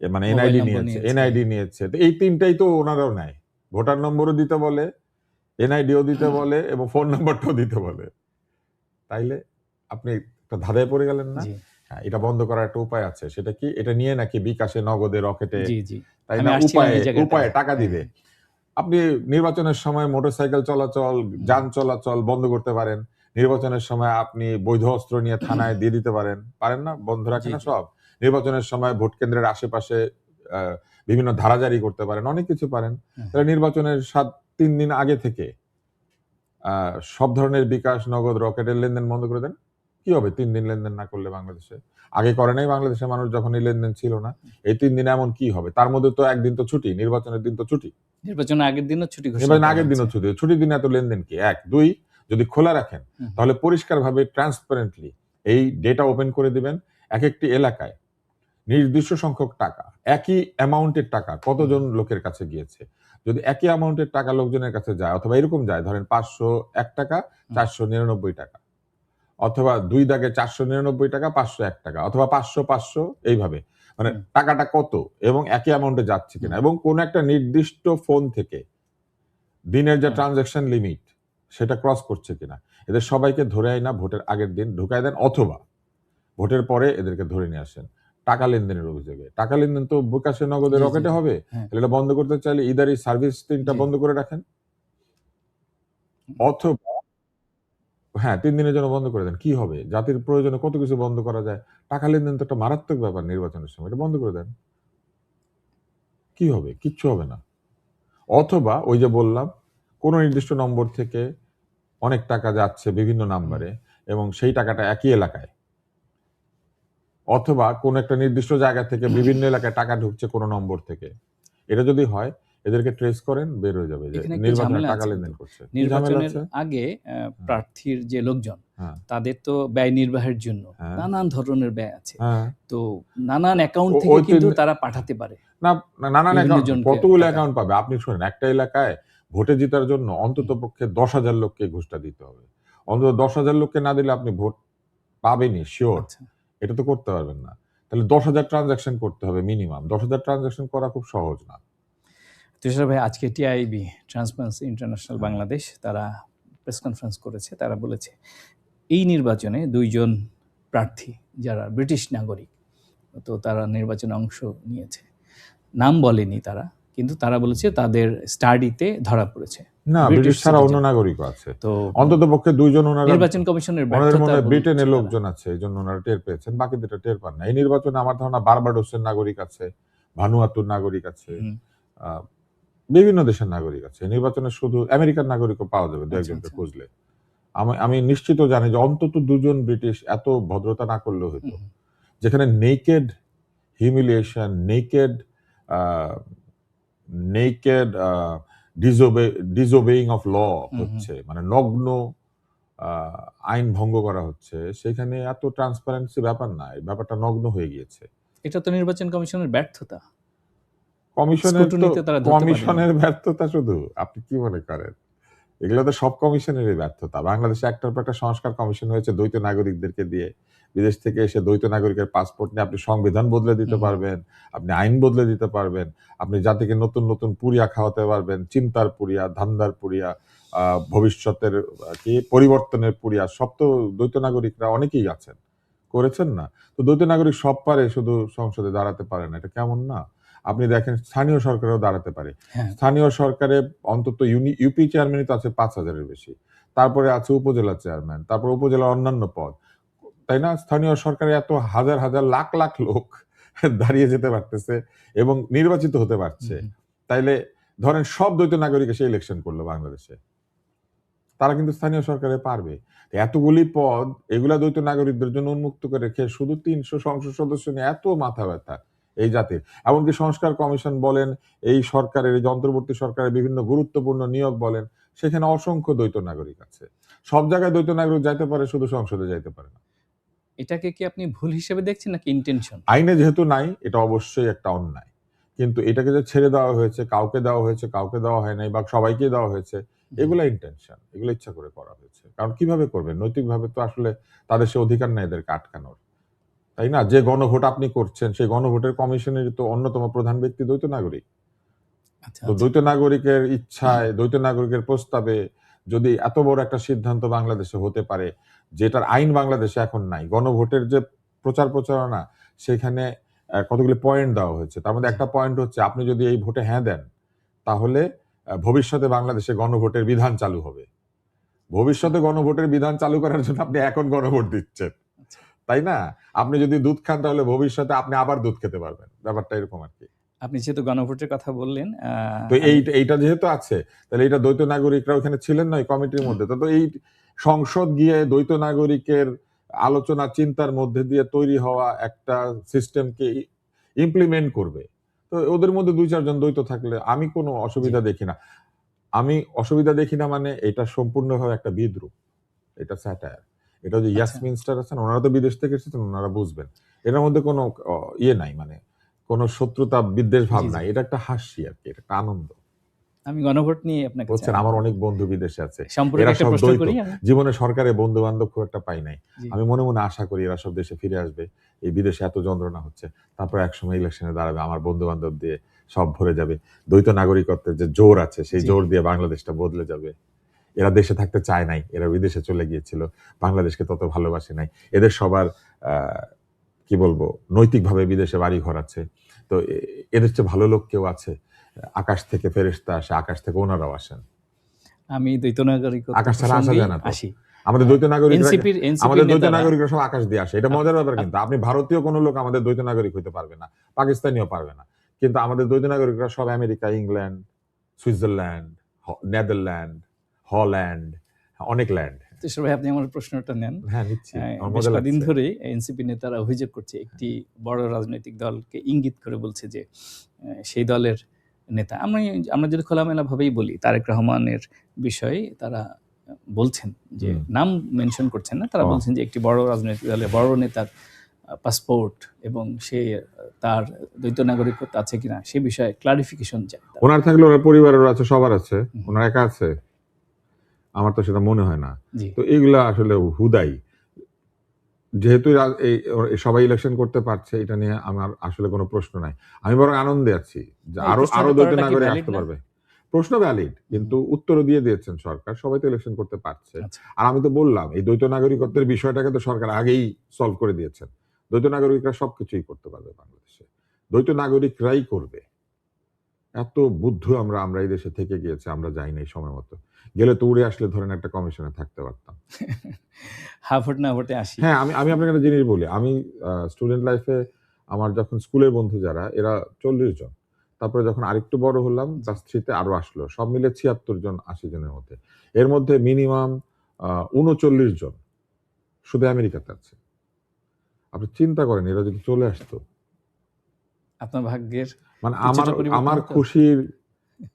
মানে মোবাইল এনআইডি নম্বর নিয়েছে, নিয়েছে। এনআইডি নিয়েছে। তো এই ৩ টাই তো ওনারাও নেয়। ভোটার নম্বরও দিতে বলে, এনআইডিও দিতে বলে এবং ফোন নাম্বারটাও দিতে বলে। তাইলে আপনি একটা ধাঁধায় পড়ে গেলেন না? জি, হ্যাঁ, এটা বন্ধ করার একটা উপায় আছে। সেটা কি? এটা নিয়ে নাকি বিকাশে, নগদে, রকেটে, জি, জি। তাই আমি না? আসছিলাম উপায়ে, এই জায়গাটায়। উপায়ে টাকা হ্যাঁ, দিবে। হ্যাঁ। আপনি নির্বাচনের সময় মোটরসাইকেল চলাচল, হুম, যান চলাচল বন্ধ করতে পারেন। নির্বাচনের সময় আপনি বৈধ অস্ত্র নিয়ে থানায় দিয়ে দিতে পারেন। পারেন না? বন্ধ রাখে জি, না জি। সব? নির্বাচনের সময় ভোট কেন্দ্রের আশেপাশে আ বিভিন্ন ধারা জারি করতে পারেন। অনেক কিছু পারেন। হ্যাঁ, তাহলে নির্বাচনের ৩ দিন আগে থেকে আ সব ধরনের বিকাশ, নগদ, রকেটের লেনদেন বন্ধ করে দেন। কি হবে ৩ দিন লেনদেন না করলে বাংলাদেশে? আগে করে নাই বাংলাদেশের মানুষ যখন এই লেনদেন ছিল না। এই ৩ দিনে এমন কি হবে? তার মধ্যে তো ১ দিন তো ছুটি, নির্বাচনের দিন তো ছুটি। নির্বাচনের আগের দিনও ছুটি ঘোষণা নির্বাচনের করা আগের হয়েছে। দিনও ছুটি। ছুটির দিনে এত লেনদেন কি? ১, ২ যদি খোলা রাখেন, হুম, হুম, তাহলে পরিষ্কারভাবে ট্রান্সপারেন্টলি এই ডেটা ওপেন করে দিবেন। একেকটি এলাকায় নির্দিষ্ট সংখ্যক টাকা, একই অ্যামাউন্টের টাকা হুম, কতজন লোকের কাছে গিয়েছে। যদি একই অ্যামাউন্টের টাকা লোকজনের কাছে যায় অথবা এরকম যায় ধরেন ৳৫০১, হুম, ৳৪৯৯ অথবা ২ দাগে ৳৪৯৯, ৳৫০১ অথবা ৫০০ এইভাবে। মানে হুম, টাকাটা কত এবং একই অ্যামাউন্টে যাচ্ছে হুম, কিনা এবং কোন একটা নির্দিষ্ট ফোন থেকে দিনের যে হুম। ট্রান্সেকশন লিমিট সেটা ক্রস করছে কিনা। এদের সবাইকে ধরে আইনা ভোটের আগের দিন ঢুকায় দেন, অথবা ভোটের পরে এদেরকে ধরে নিয়ে আসেন। টাকা লেনদেনের অভিযোগে। টাকা লেনদেন তো বিকাশে, নগদে, জি, জি, রকেটে জি। হবে। হ্যাঁ, তাহলে এটা বন্ধ করতে চাইলে ইদার এই সার্ভিস ৩ টা জি। বন্ধ করে রাখেন, হুম, অথবা হ্যাঁ, ৩ দিনের জন্য বন্ধ করে দেন। কি হবে? জাতির প্রয়োজনে কত কিছু বন্ধ করা যায়। টাকা লেনদেন তো একটা মারাত্মক ব্যাপার নির্বাচনের সময়। এটা বন্ধ করে দেন। কি হবে? কিচ্ছু হবে না। অথবা ওই যে বললাম, কোন নির্দিষ্ট নম্বর থেকে অনেক টাকা যাচ্ছে বিভিন্ন হুম, নাম্বারে এবং সেই টাকাটা একই এলাকায় অথবা কোন একটা নির্দিষ্ট জায়গা থেকে বিভিন্ন এলাকায় টাকা ঢুকছে কোন নম্বর থেকে, এটা যদি হয় এদেরকে ট্রেস করেন, বের হয়ে যাবে যে এখানে একটা নির্বাচনে ঝামেলা টাকা আছে লেনদেন কিন্তু। করছে। কি ঝামেলা নির্বাচনের আছে? আগে প্রার্থীর যে লোকজন হ্যাঁ তাদের তো ব্যয় নির্বাহের জন্য হ্যাঁ নানান ধরনের ব্যয় আছে। হ্যাঁ। তো নানান অ্যাকাউন্ট ও- থেকে ওই কিন্তু তিন- তারা পাঠাতে পারে না, নানান বিভিন্ন অ্যাকাউন্ট, জনকে কতগুলো টাকা। অ্যাকাউন্ট পাবে আপনি শুনেন। একটা এলাকায় ভোটে জেতার জন্য অন্তত পক্ষে 10,000 লোককে ঘুষটা দিতে হবে। অন্তত 10,000 লোককে না দিলে আপনি ভোট পাবেনই শিওর। আচ্ছা, এটা তো করতে পারবেন না। তাহলে 10,000 ট্রানজাকশন করতে হবে মিনিমাম। 10,000 ট্রানজাকশন করা খুব সহজ না। তুষার ভাই, আজকে টিআইবি ট্রান্সপারেন্সি ইন্টারন্যাশনাল হ্যাঁ। বাংলাদেশ তারা প্রেস কনফারেন্স করেছে। তারা বলেছে এই নির্বাচনে 2 জন প্রার্থী যারা ব্রিটিশ নাগরিক, তো তারা নির্বাচনে অংশ নিয়েছে। নাম বলেনি তারা, কিন্তু তারা বলেছে তাদের স্টাডিতে ধরা পড়েছে। না, ব্রিটিশ ব্রিটিশ ছাড়া অন্য citizen। নাগরিকও আছে। তো অন্তত পক্ষে 2 জন ওনারা, নির্বাচন কমিশনের ওনাদের ব্যর্থতা মনে হয় বলছে ব্রিটেনের তারা। লোকজন আছে, এই জন্য ওনারা টের পেয়েছেন, বাকি দুটো টের পান না। এই নির্বাচনে আমার ধারণা বারবাডোসের নাগরিক আছে, ভানুয়াতুর নাগরিক আছে, হুম, আহ, বিভিন্ন দেশের নাগরিক আছে। এই নির্বাচনে শুধু আমেরিকান নাগরিকও পাওয়া যাবে দু আচ্ছা, একজনকে আচ্ছা। খুঁজলে। আমি নিশ্চিত জানি যে অন্তত 2 জন ব্রিটিশ এত ভদ্রতা না করলেও হতো, হুম, যেখানে naked humiliation, naked naked disobeying of law hmm, হচ্ছে, মানে নগ্ন আইন ভঙ্গ করা হচ্ছে, সেখানে এত ট্রান্সপারেন্সি ব্যাপার না, এই ব্যাপারটা নগ্ন হয়ে গিয়েছে। এটা তো নির্বাচন কমিশনের ব্যর্থতা। কমিশনের তো, স্কুটনিতে তারা ধরতে পারেনি। কমিশনের ব্যর্থতা শুধু, আপনি কি মনে করেন? এগুলো তো সব কমিশনেরই ব্যর্থতা। বাংলাদেশে একটার পর একটা সংস্কার কমিশন হয়েছে দ্বৈত নাগরিকদেরকে দিয়ে। বিদেশ থেকে এসে দ্বৈত নাগরিকের পাসপোর্ট নিয়ে আপনি সংবিধান বদলে দিতে হুম, পারবেন, আপনি আইন বদলে দিতে পারবেন, আপনি জাতিকে নতুন নতুন পুরিয়া খাওয়াতে পারবেন, চিন্তার পুরিয়া, ধান্দার পুরিয়া, ভবিষ্যতের কি পরিবর্তনের পুরিয়া, সব তো দ্বৈত নাগরিকরা অনেকেই আছেন, করেছেন না? তো দ্বৈত নাগরিক সব পারে, শুধু সংসদে দাঁড়াতে পারে না, এটা কেমন না? আপনি দেখেন স্থানীয় সরকারেও দাঁড়াতে পারে। হ্যাঁ, স্থানীয় সরকারে অন্তত ইউপি চেয়ারম্যানই তো আছে 5,000-এর বেশি। তারপরে আছে উপজেলা চেয়ারম্যান, তারপর উপজেলার অন্যান্য পদ। তাই না? স্থানীয় সরকারে এত হাজার হাজার লাখ লাখ লোক দাঁড়িয়ে যেতে পারতেছে এবং নির্বাচিত হতে পারছে। হুম, তাইলে ধরেন সব দ্বৈত নাগরিক এসে ইলেকশন করলো বাংলাদেশে, তারা কিন্তু স্থানীয় সরকারে পারবে। এতগুলি পদ, এগুলা দ্বৈত নাগরিকদের জন্য উন্মুক্ত করে রেখে শুধু 300 সংসদ সদস্য নিয়ে এত মাথা ব্যথা এই জাতির। এমনকি সংস্কার কমিশন বলেন, এই সরকারের, এই যে অন্তর্বর্তী সরকারের বিভিন্ন গুরুত্বপূর্ণ নিয়োগ বলেন, সেখানে অসংখ্য দ্বৈত নাগরিক আছে। সব জায়গায় দ্বৈত নাগরিক যাইতে পারে, শুধু সংসদে যাইতে পারে না। এটাকে কি আপনি ভুল হিসেবে দেখছেন নাকি ইন্টেনশন? আইনে যেহেতু নাই, এটা অবশ্যই একটা অন্যায়। কিন্তু এটাকে যে ছেড়ে দেওয়া হয়েছে, কাউকে দেওয়া হয়েছে, কাউকে দেওয়া হয় নাই, বা সবাইকে দেওয়া হয়েছে, এগুলা ইন্টেনশন, এগুলো ইচ্ছা করে করা হয়েছে। কারণ কিভাবে করবেন? নৈতিকভাবে তো আসলে তাদের সে অধিকার নেই এদেরকে আটকানোর, তাই না? যে গণভোট আপনি করছেন, সেই গণভোটের কমিশনের তো অন্যতম প্রধান ব্যক্তি দ্বৈত নাগরিক। আচ্ছা, তো আচ্ছা। দ্বৈত নাগরিকের ইচ্ছায়, দ্বৈত নাগরিকের প্রস্তাবে যদি এত বড় একটা সিদ্ধান্ত বাংলাদেশে হতে পারে, যেটার আইন বাংলাদেশে এখন নাই, গণভোটের যে প্রচার প্রচারণা, সেখানে কতগুলি পয়েন্ট দেওয়া হয়েছে। তার মধ্যে একটা পয়েন্ট হচ্ছে, আপনি যদি এই ভোটে হ্যাঁ দেন, তাহলে ভবিষ্যতে বাংলাদেশে গণভোটের বিধান চালু হবে। ভবিষ্যতে গণভোটের বিধান চালু করার জন্য আপনি এখন গণভোট দিচ্ছেন, আচ্ছা। তাই না? আপনি যদি দুধ খান, তাহলে ভবিষ্যতে আপনি আবার দুধ খেতে পারবেন। ব্যাপারটা এরকম আর কি। আপনি যেহেতু গণভোটের কথা বললেন, তো এইটা যেহেতু আছে, তাহলে এটা দ্বৈত নাগরিকরা ওখানে ছিলেন না ওই কমিটির মধ্যে, তো এই সংসদ গিয়ে দ্বৈত নাগরিকের আলোচনা চিন্তার মধ্যে দিয়ে তৈরি হওয়া একটা সিস্টেমকে ইমপ্লিমেন্ট করবে। তো ওদের মধ্যে 2-4 জন দ্বৈত থাকলে আমি কোনো অসুবিধা দেখি না। আমি অসুবিধা দেখি না, মানে এটা সম্পূর্ণভাবে একটা বিদ্রূপ, এটা স্যাটায়ার। এটা যে আচ্ছা, ইয়াসমিনস্টার আছেন, ওনারা তো বিদেশ থেকে এসেছেন, ওনারা বুঝবেন। এটার মধ্যে কোনো ইয়ে নাই, মানে কোনো শত্রুতা বিদ্বেষ ভাব জি, জি। নাই। এটা একটা হাসি আর কি, এটা একটা আনন্দ। আমি গণভোট নিয়ে আপনার কাছে বলছেন আমার অনেক বন্ধু বিদেশে আছে, সম্পর্কে এরা একটা সব প্রশ্ন দ্বৈত। করি আমি। জীবনে সরকারে বন্ধু বান্ধব খুব একটা পাই নাই। জি। আমি মনে মনে আশা করি এরা সব দেশে ফিরে আসবে। এই বিদেশে এত যন্ত্রণা হচ্ছে, তারপর একসময় ইলেকশনে দাঁড়াবে, আমার বন্ধু বান্ধব দিয়ে সব ভরে যাবে। দ্বৈত নাগরিকত্বের যে জোর আছে, সেই জি। জোর দিয়ে বাংলাদেশটা বদলে যাবে। এরা দেশে থাকতে চায় নাই, এরা বিদেশে চলে গিয়েছিল, বাংলাদেশকে তত ভালোবাসে নাই। এদের সবার কি বলবো, নৈতিকভাবে বিদেশে বাড়ি ঘর আছে। তো এদের চেয়ে ভালো লোক কেউ আছে? আকাশ থেকে ফেরেশতা আসে, আকাশ থেকে ওনারাও আসেন। আমি দ্বৈত নাগরিকত্ব আকাশ ছাড়া আসা প্রসঙ্গেই যায় না তো। আসি। আমাদের দ্বৈত নাগরিকরা, এনসিপির আমাদের দ্বৈত নেতারা নাগরিকরা সব আকাশ দিয়ে আসে। এটা মজার ব্যাপার, কিন্তু আপনি ভারতীয় কোনো লোক আমাদের দ্বৈত নাগরিক হইতে পারবে না, পাকিস্তানিও পারবে না। কিন্তু আমাদের দ্বৈত নাগরিকরা সব America, England, Switzerland, Netherland, Holland, অনেক ল্যান্ড, তুষার ভাই, আপনি আমার প্রশ্নটা নেন। হ্যাঁ, নিচ্ছি, আমার বেশ মজা কদিন লাগছে। ধরে এনসিপি নেতারা অভিযোগ করছে, একটি বড় রাজনৈতিক দলকে ইঙ্গিত করে বলছে যে সেই দলের নেতা, আমরা যদি খোলামেলা ভাবেই বলি, তারেক রহমানের বিষয়ে তারা বলছেন যে, নাম মেনশন করছেন না, তারা বলছেন যে একটি বড় রাজনৈতিক দলের বড় নেতার পাসপোর্ট এবং সে তার দ্বৈত নাগরিকত্ব আছে কিনা সে বিষয়ে ক্লারিফিকেশন চায়। ওনার থাকলে ওনার পরিবারের আছে, সবার আছে, ওনার একা আছে? আমার তো সেটা মনে হয় না। তো এগুলা আসলে হুদাই, যেহেতু সবাই ইলেকশন করতে পারছে, এটা নিয়ে আমার আসলে কোনো প্রশ্ন নাই। আমি বরং আনন্দে আছি যে আরো দ্বৈত নাগরিক আসতে পারবে। প্রশ্ন ভ্যালিড, কিন্তু উত্তরও দিয়ে দিয়েছেন সরকার, সবাই তো ইলেকশন করতে পারছে। আর আমি তো বললাম, এই দ্বৈত নাগরিকত্বের বিষয়টাকে তো সরকার আগেই সলভ করে দিয়েছেন। দ্বৈত নাগরিকরা সবকিছুই করতে পারবে বাংলাদেশে, দ্বৈত নাগরিকরাই করবে। এত বুদ্ধ আমরা এই দেশে থেকে গিয়েছে, আমরা যাই নাই সময় মতো। গেলে তো উড়ে আসলে ধরেন একটা কমিশনে থাকতে পারতাম। হা ভোট না ভোটে আসি। হ্যাঁ, আমি আপনাকে একটা জিনিস বলি, আমি স্টুডেন্ট লাইফে আমার যখন স্কুলের বন্ধু যারা, এরা 40 জন, তারপরে যখন আরেকটু বড় হলাম ক্লাস 3 তে আরো আসলো, সব মিলে 76 জন 80 জনের মধ্যে। এর মধ্যে মিনিমাম 39 জন শুধু আমেরিকাতে আছে। আপনি চিন্তা করেন, এরা যদি চলে আসতো, আপনার ভাগ্যের মানে আমার খুশির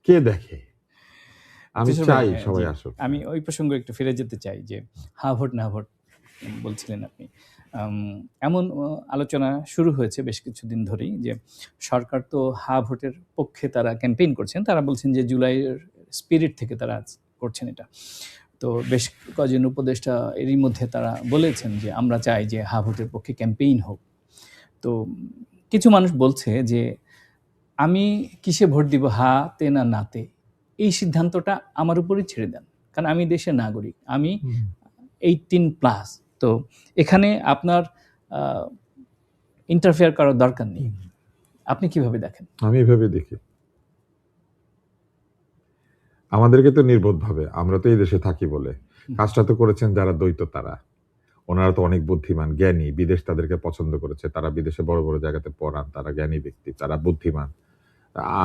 কে দেখে? আমি চাই সবাই আসুক। আমি ওই প্রসঙ্গে একটু ফিরে যেতে চাই যে হা ভোট না ভোট বলছিলেন আপনি, এমন আলোচনা শুরু হয়েছে বেশ কিছুদিন ধরেই যে সরকার তো হা ভোটের পক্ষে তারা ক্যাম্পেইন করছেন, তারা বলছেন যে জুলাইয়ের স্পিরিট থেকে তারা করছেন এটা। তো বেশ কয়েকজন উপদেষ্টা এরই মধ্যে তারা বলেছেন যে আমরা চাই যে হা ভোটের পক্ষে ক্যাম্পেইন হোক। তো কিছু মানুষ বলছে যে আমি কিসে ভোট দিব, হাতে না নাতে, এই সিদ্ধান্তটা আমার উপরই ছেড়ে দেন, কারণ আমি দেশের নাগরিক, আমি 18+। তো এখানে আপনার ইন্টারফেয়ার করার দরকার নেই। আপনি কিভাবে দেখেন? আমি এভাবে দেখি, আমাদেরকে তো নির্বোধ ভাবে, আমরা তো এই দেশে থাকি বলে কাজটা তো করেছেন যারা দ্বৈত, তারা ওনারা তো অনেক বুদ্ধিমান, জ্ঞানী, বিদেশ তাদেরকে পছন্দ করেছে, তারা বিদেশে বড় বড় জায়গাতে পড়ান, তারা জ্ঞানী ব্যক্তি, তারা বুদ্ধিমান।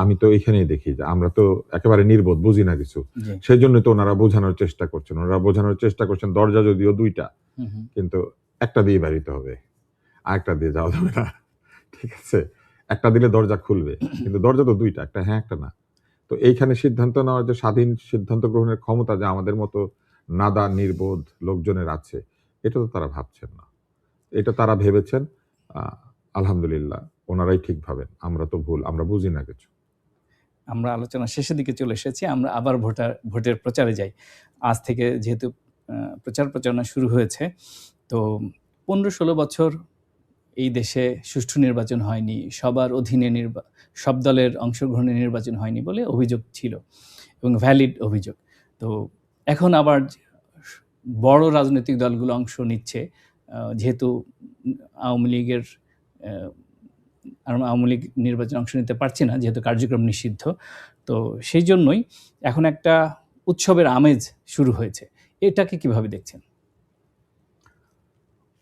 আমি তো এখানেই দেখি যে আমরা তো একেবারে নির্বোধ, বুঝি না কিছু, সেই জন্য তো ওনারা বোঝানোর চেষ্টা করছেন। ওনারা বোঝানোর চেষ্টা করছেন দরজা যদিও 2টা, কিন্তু একটা দিয়ে বাড়িতে হবে, আরেকটা দিয়ে যাওয়া যাবে না, ঠিক আছে? একটা দিলে দরজা খুলবে, কিন্তু দরজা তো 2টা, একটা হ্যাঁ একটা না। তো এইখানে সিদ্ধান্ত নেওয়ার যে স্বাধীন সিদ্ধান্ত গ্রহণের ক্ষমতা যে আমাদের মতো নাদা নির্বোধ লোকজনের আছে, এটা তো তারা ভাবছেন না। এটা তারা ভেবেছেন, আলহামদুলিল্লাহ, ওনারাই ঠিক ভাবেন, আমরা তো ভুল, আমরা বুঝি না কিছু। আমরা আলোচনা শেষের দিকে চলে এসেছি, আমরা আবার ভোটের প্রচারে যাই। আজ থেকে যেহেতু প্রচার প্রচারণা শুরু হয়েছে, তো 15-16 বছর এই দেশে সুষ্ঠু নির্বাচন হয়নি, সবার অধীনে সব দলের অংশগ্রহণে নির্বাচন হয়নি বলে অভিযোগ ছিল, এবং ভ্যালিড অভিযোগ। তো এখন আবার বড় রাজনৈতিক দলগুলো অংশ নিচ্ছে, যেহেতু আওয়ামী লীগ নির্বাচনে অংশ নিতে পারছে না, যেহেতু কার্যক্রম নিষিদ্ধ। তো সেই জন্যই এখন একটা উৎসবের আমেজ শুরু হয়েছে, এটাকে কিভাবে দেখছেন?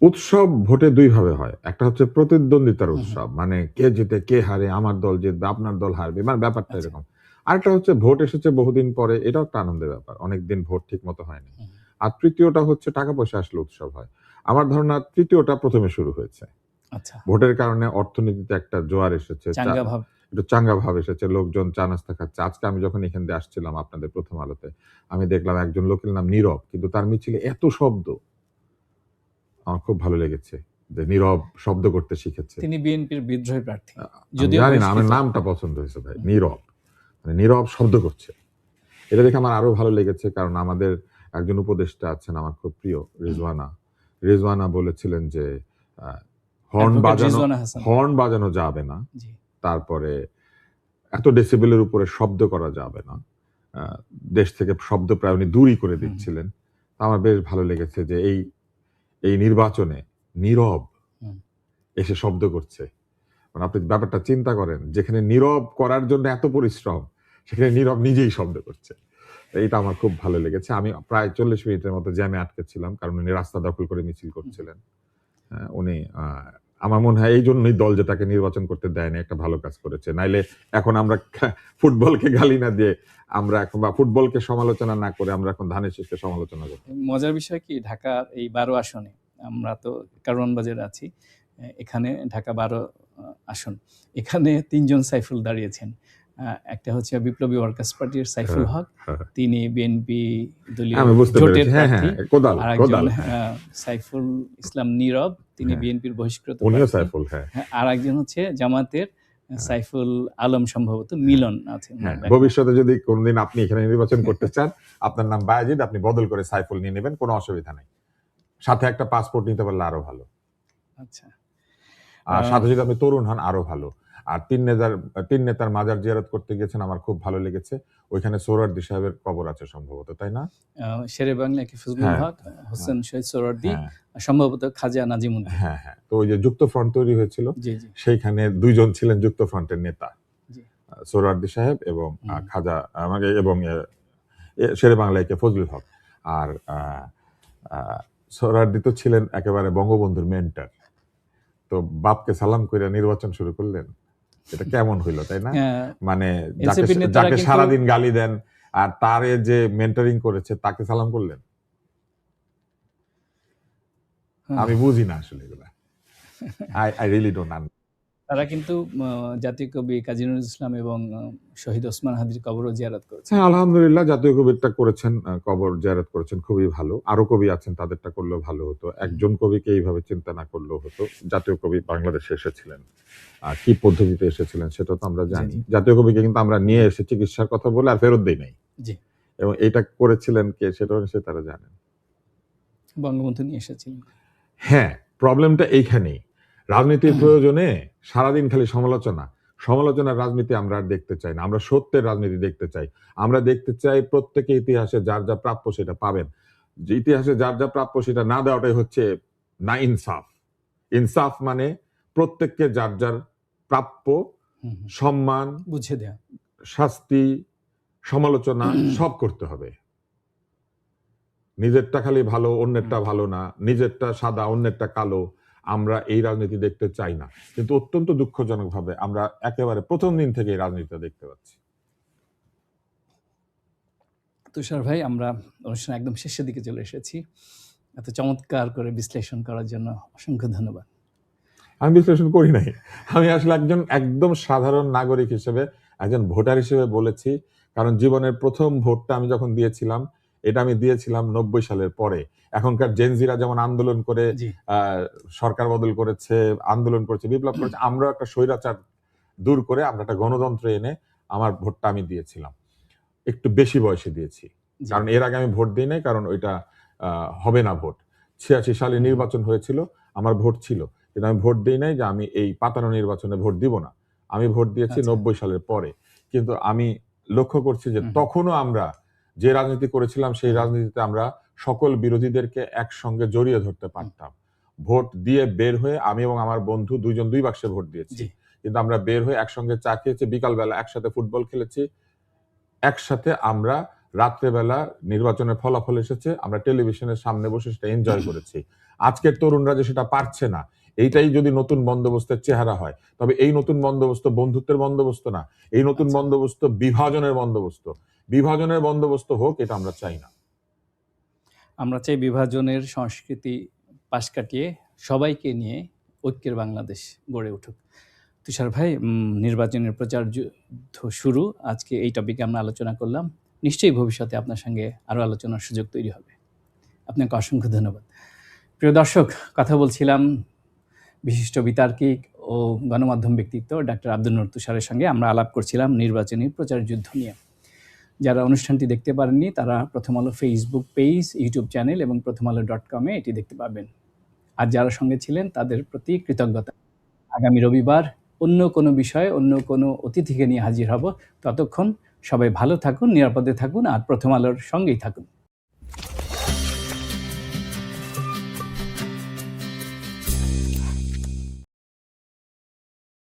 উৎসব ভোটে 2 ভাবে হয়, একটা হচ্ছে প্রতিদ্বন্দ্বিতার উৎসব, মানে কে জিতে কে হারে, আমার দল জিতবে আপনার দল হারবে, মানে ব্যাপারটা এরকম। আরেকটা হচ্ছে ভোট এসেছে বহুদিন পরে, এটাও একটা আনন্দের ব্যাপার, অনেকদিন ভোট ঠিক মতো হয়নি। আর তৃতীয়টা হচ্ছে টাকা পয়সা আসলে উৎসব হয়। আমার ধারণা তৃতীয়টা প্রথমে শুরু হয়েছে। ভোটের কারণে অর্থনীতিতে একটা জোয়ার এসেছে, একটু চাঙ্গা ভাব এসেছে, লোকজন চা নাস্তা খাচ্ছে। আজকে আমি যখন এখান দিয়ে আসছিলাম আপনাদের প্রথম আলোতে, আমি দেখলাম একজন লোকের নাম নীরব, কিন্তু তার মিছিলে এত শব্দ, আমার খুব ভালো লেগেছে যে নীরব শব্দ করতে শিখেছে। তিনি বিএনপির বিদ্রোহী প্রার্থী, যদিও জানি না, আমার নামটা পছন্দ হয়েছে ভাই, নীরব, মানে নীরব শব্দ করছে। এটা দেখে আমার আরো ভালো লেগেছে, কারণ আমাদের একজন উপদেষ্টা আছেন আমার খুব প্রিয়, রিজওয়ানা বলেছিলেন যে হর্ন বাজানো যাবে না, তারপরে এত ডেসিবেলের উপরে শব্দ করা যাবে না, দেশ থেকে শব্দ প্রায় উনি দূরই করে দিচ্ছিলেন। আমার বেশ ভালো লেগেছে যে এই নির্বাচনে নীরব এসে শব্দ করছে। মানে আপনি ব্যাপারটা চিন্তা করেন, যেখানে নীরব করার জন্য এত পরিশ্রম, সেখানে নীরব নিজেই শব্দ করছে। এটা আমার খুব ভালো লেগেছে। আমি প্রায় 40 মিনিটের মতো জ্যামে আটকে ছিলাম, কারণ উনি রাস্তা দখল করে মিছিল করছিলেন। উনি আমার মনে হয় এই জন্যই দল যে তাকে নির্বাচন করতে দেয় না, একটা ভালো কাজ করেছে। নাইলে এখন আমরা ফুটবলকে গালি না দিয়ে আমরা এখন, বা ফুটবলকে সমালোচনা না করে আমরা এখন ধানের শীষকে সমালোচনা করি। মজার বিষয় কি, ঢাকার এই 12 আসনে আমরা তো কারওয়ানবাজারে আছি, এখানে ঢাকা 12 আসন, এখানে 3 জন সাইফুল দাঁড়িয়েছেন। একটা হচ্ছে বিপ্লবী ওয়ার্কার্স পার্টির সাইফুল হক, তিনি বিএনপি দলীয় আমি বুঝতে জোটের পেরেছি, হ্যাঁ প্রার্থী। হ্যাঁ, কোদাল আর একজন কোদাল, সাইফুল ইসলাম নীরব, তিনি হ্যাঁ। বিএনপির বহিষ্কৃত উনিও প্রার্থী। সাইফুল, হ্যাঁ। আর একজন হচ্ছে জামাতের সাইফুল আলম, সম্ভবত মিলন আছে। হ্যাঁ, ভবিষ্যতে যদি কোনদিন আপনি এখানে নির্বাচন করতে চান, আপনার নাম বায়েজিদ, আপনি বদল করে সাইফুল নিয়ে নেবেন, কোনো অসুবিধা নেই। সাথে একটা পাসপোর্ট নিতে পারলে আরো ভালো। আচ্ছা, আর সাথে যদি আপনি তরুণ হন আরো ভালো। আর তিন নেতার মাজার জিয়ারত করতে গিয়েছেন, আমার খুব ভালো লেগেছে। ওইখানে সোহরাওয়ার্দী সাহেবের কবর আছে সম্ভবত, তাই না? শেরে বাংলা কি ফজলুল হক, হোসেন শহীদ সোহরাওয়ার্দী, সম্ভবত খাজা নাজিমুদ্দিন। হ্যাঁ হ্যাঁ, তো ওই যে যুক্ত ফ্রন্ট তৈরি হয়েছিল, জি জি, সেইখানে 2 জন ছিলেন যুক্ত ফ্রন্টের নেতা, জি। সোহরাওয়ার্দী সাহেব এবং খাজা এবং শেরে বাংলায় ফজলুল হক। আর সোহরাওয়ার্দী তো ছিলেন একেবারে বঙ্গবন্ধুর মেন্টর। তো বাপকে সালাম করে নির্বাচন শুরু করলেন, এটা কেমন হইলো, তাই না? মানে যাকে সারাদিন গালি দেন আর তারে যে মেন্টরিং করেছে তাকে সালাম করলেন। আমি বুঝি না আসলে এগুলা, আই রিয়েলি ডোন্ট আন্ডারস্ট্যান্ড। তারা কিন্তু জাতীয় কবি কাজী নজরুল ইসলাম এবং শহীদ ওসমান হাদির কবরও জিয়ারত করেছেন। হ্যাঁ, আলহামদুলিল্লাহ, জাতীয় কবিরটা করেছেন, কবর জিয়ারত করেছেন, খুবই ভালো। আরো কবি আছেন, তাদেরটা করলেও ভালো হতো। একজন কবিকে এইভাবে চিন্তা না করলেও হতো। জাতীয় কবি বাংলাদেশে এসেছিলেন, কি পদ্ধতিতে এসেছিলেন সেটা তো আমরা জানি। জাতীয় কবিকে কিন্তু আমরা নিয়ে এসে চিকিৎসার কথা বলে আর ফেরত দেই নাই, এবং এটা করেছিলেন কে সেটাও নিশ্চয়ই তারা জানেন। বঙ্গবন্ধু নিয়ে এসেছিলেন। হ্যাঁ, প্রবলেমটা এইখানেই। রাজনীতির প্রয়োজনে সারাদিন খালি সমালোচনার রাজনীতি আমরা আর দেখতে চাই না। আমরা সত্যের রাজনীতি দেখতে চাই। আমরা দেখতে চাই প্রত্যেকে ইতিহাসে যার যা প্রাপ্য সেটা পাবেন। যে ইতিহাসে যার যা প্রাপ্য সেটা না দেওয়াটাই হচ্ছে না ইনসাফ। ইনসাফ মানে প্রত্যেককে যার যার প্রাপ্য সম্মান, বুঝে দেয়া, শাস্তি, সমালোচনা সব করতে হবে। নিজেরটা খালি ভালো, অন্যেরটা ভালো না, নিজেরটা সাদা, অন্যেরটা কালো, আমরা এই রাজনীতি দেখতে চাই না। কিন্তু অত্যন্ত দুঃখজনকভাবে আমরা একেবারে প্রথম দিন থেকে এই রাজনীতিটা দেখতে পাচ্ছি। তুষার ভাই, আমরা অনুষ্ঠান একদম শেষের দিকে চলে এসেছি। এত চমৎকার করে বিশ্লেষণ করার জন্য অসংখ্য ধন্যবাদ। আমি বিশ্লেষণ করি নাই, আমি আসলে একদম সাধারণ নাগরিক হিসেবে, একজন ভোটার হিসেবে বলেছি। কারণ জীবনের প্রথম ভোটটা আমি যখন দিয়েছিলাম, এটা আমি দিয়েছিলাম 90 সালের পরে। এখনকার জেনজিরা যেমন আন্দোলন করে সরকার বদল করেছে, আন্দোলন করেছে, বিপ্লব করেছে, আমরা একটা স্বৈরাচার দূর করে আমরা একটা গণতন্ত্র এনে আমার ভোটটা আমি দিয়েছিলাম। একটু বেশি বয়সে দিয়েছি, কারণ এর আগে আমি ভোট দিই নাই, কারণ ওইটা হবে না ভোট। 86 সালে নির্বাচন হয়েছিল, আমার ভোট ছিল, কিন্তু আমি ভোট দিই নাই যে আমি এই পাতানো নির্বাচনে ভোট দিব না। আমি ভোট দিয়েছি 90 সালের পরে। কিন্তু আমি লক্ষ্য করছি যে তখনও আমরা যে রাজনীতি করেছিলাম সেই রাজনীতিতে আমরা সকল বিরোধীদেরকে একসঙ্গে জড়িয়ে ধরতে পারতাম। ভোট দিয়ে বের হয়ে আমি এবং আমার বন্ধু 2 জন 2 বাক্সে ভোট দিয়েছি, কিন্তু আমরা বের হয়ে একসঙ্গে চা খেয়েছি, বিকালবেলা একসাথে ফুটবল খেলেছি, একসাথে আমরা রাত্রেবেলা নির্বাচনের ফলাফল এসেছে, আমরা টেলিভিশনের সামনে বসে সেটা এনজয় করেছি। আজকের তরুণরা যে সেটা পারছে না, এইটাই যদি নতুন বন্দোবস্তের চেহারা হয়, তবে এই নতুন বন্দোবস্ত বন্ধুত্বের বন্দোবস্ত না, এই নতুন বন্দোবস্ত বিভাজনের বন্দোবস্ত। বিভাজনের বন্দোবস্ত হোক, এটা আমরা চাই না। আমরা চাই বিভাজনের সংস্কৃতি পাশ কাটিয়ে সবাইকে নিয়ে ঐক্যের বাংলাদেশ গড়ে উঠুক। তুষার ভাই, নির্বাচনের প্রচার যুদ্ধ শুরু, আজকে এই টপিকে আমরা আলোচনা করলাম। নিশ্চয়ই ভবিষ্যতে আপনার সঙ্গে আরও আলোচনার সুযোগ তৈরি হবে। আপনাকে অসংখ্য ধন্যবাদ। প্রিয় দর্শক, কথা বলছিলাম বিশিষ্ট বিতার্কিক ও গণমাধ্যম ব্যক্তিত্ব ডাক্তার আব্দুল নূর তুষারের সঙ্গে। আমরা আলাপ করছিলাম নির্বাচনী প্রচার যুদ্ধ নিয়ে। যারা অনুষ্ঠানটি দেখতে পারেননি তারা প্রথম আলো ফেসবুক পেজ, ইউটিউব চ্যানেল এবং prothomalo.com-এ এটি দেখতে পাবেন। আর যারা সঙ্গে ছিলেন তাদের প্রতি কৃতজ্ঞতা। আগামী রবিবার অন্য কোনো বিষয়ে অন্য কোনো অতিথিকে নিয়ে হাজির হব। ততক্ষণ সবাই ভালো থাকুন, নিরাপদে থাকুন, আর প্রথম আলোর সঙ্গেই থাকুন।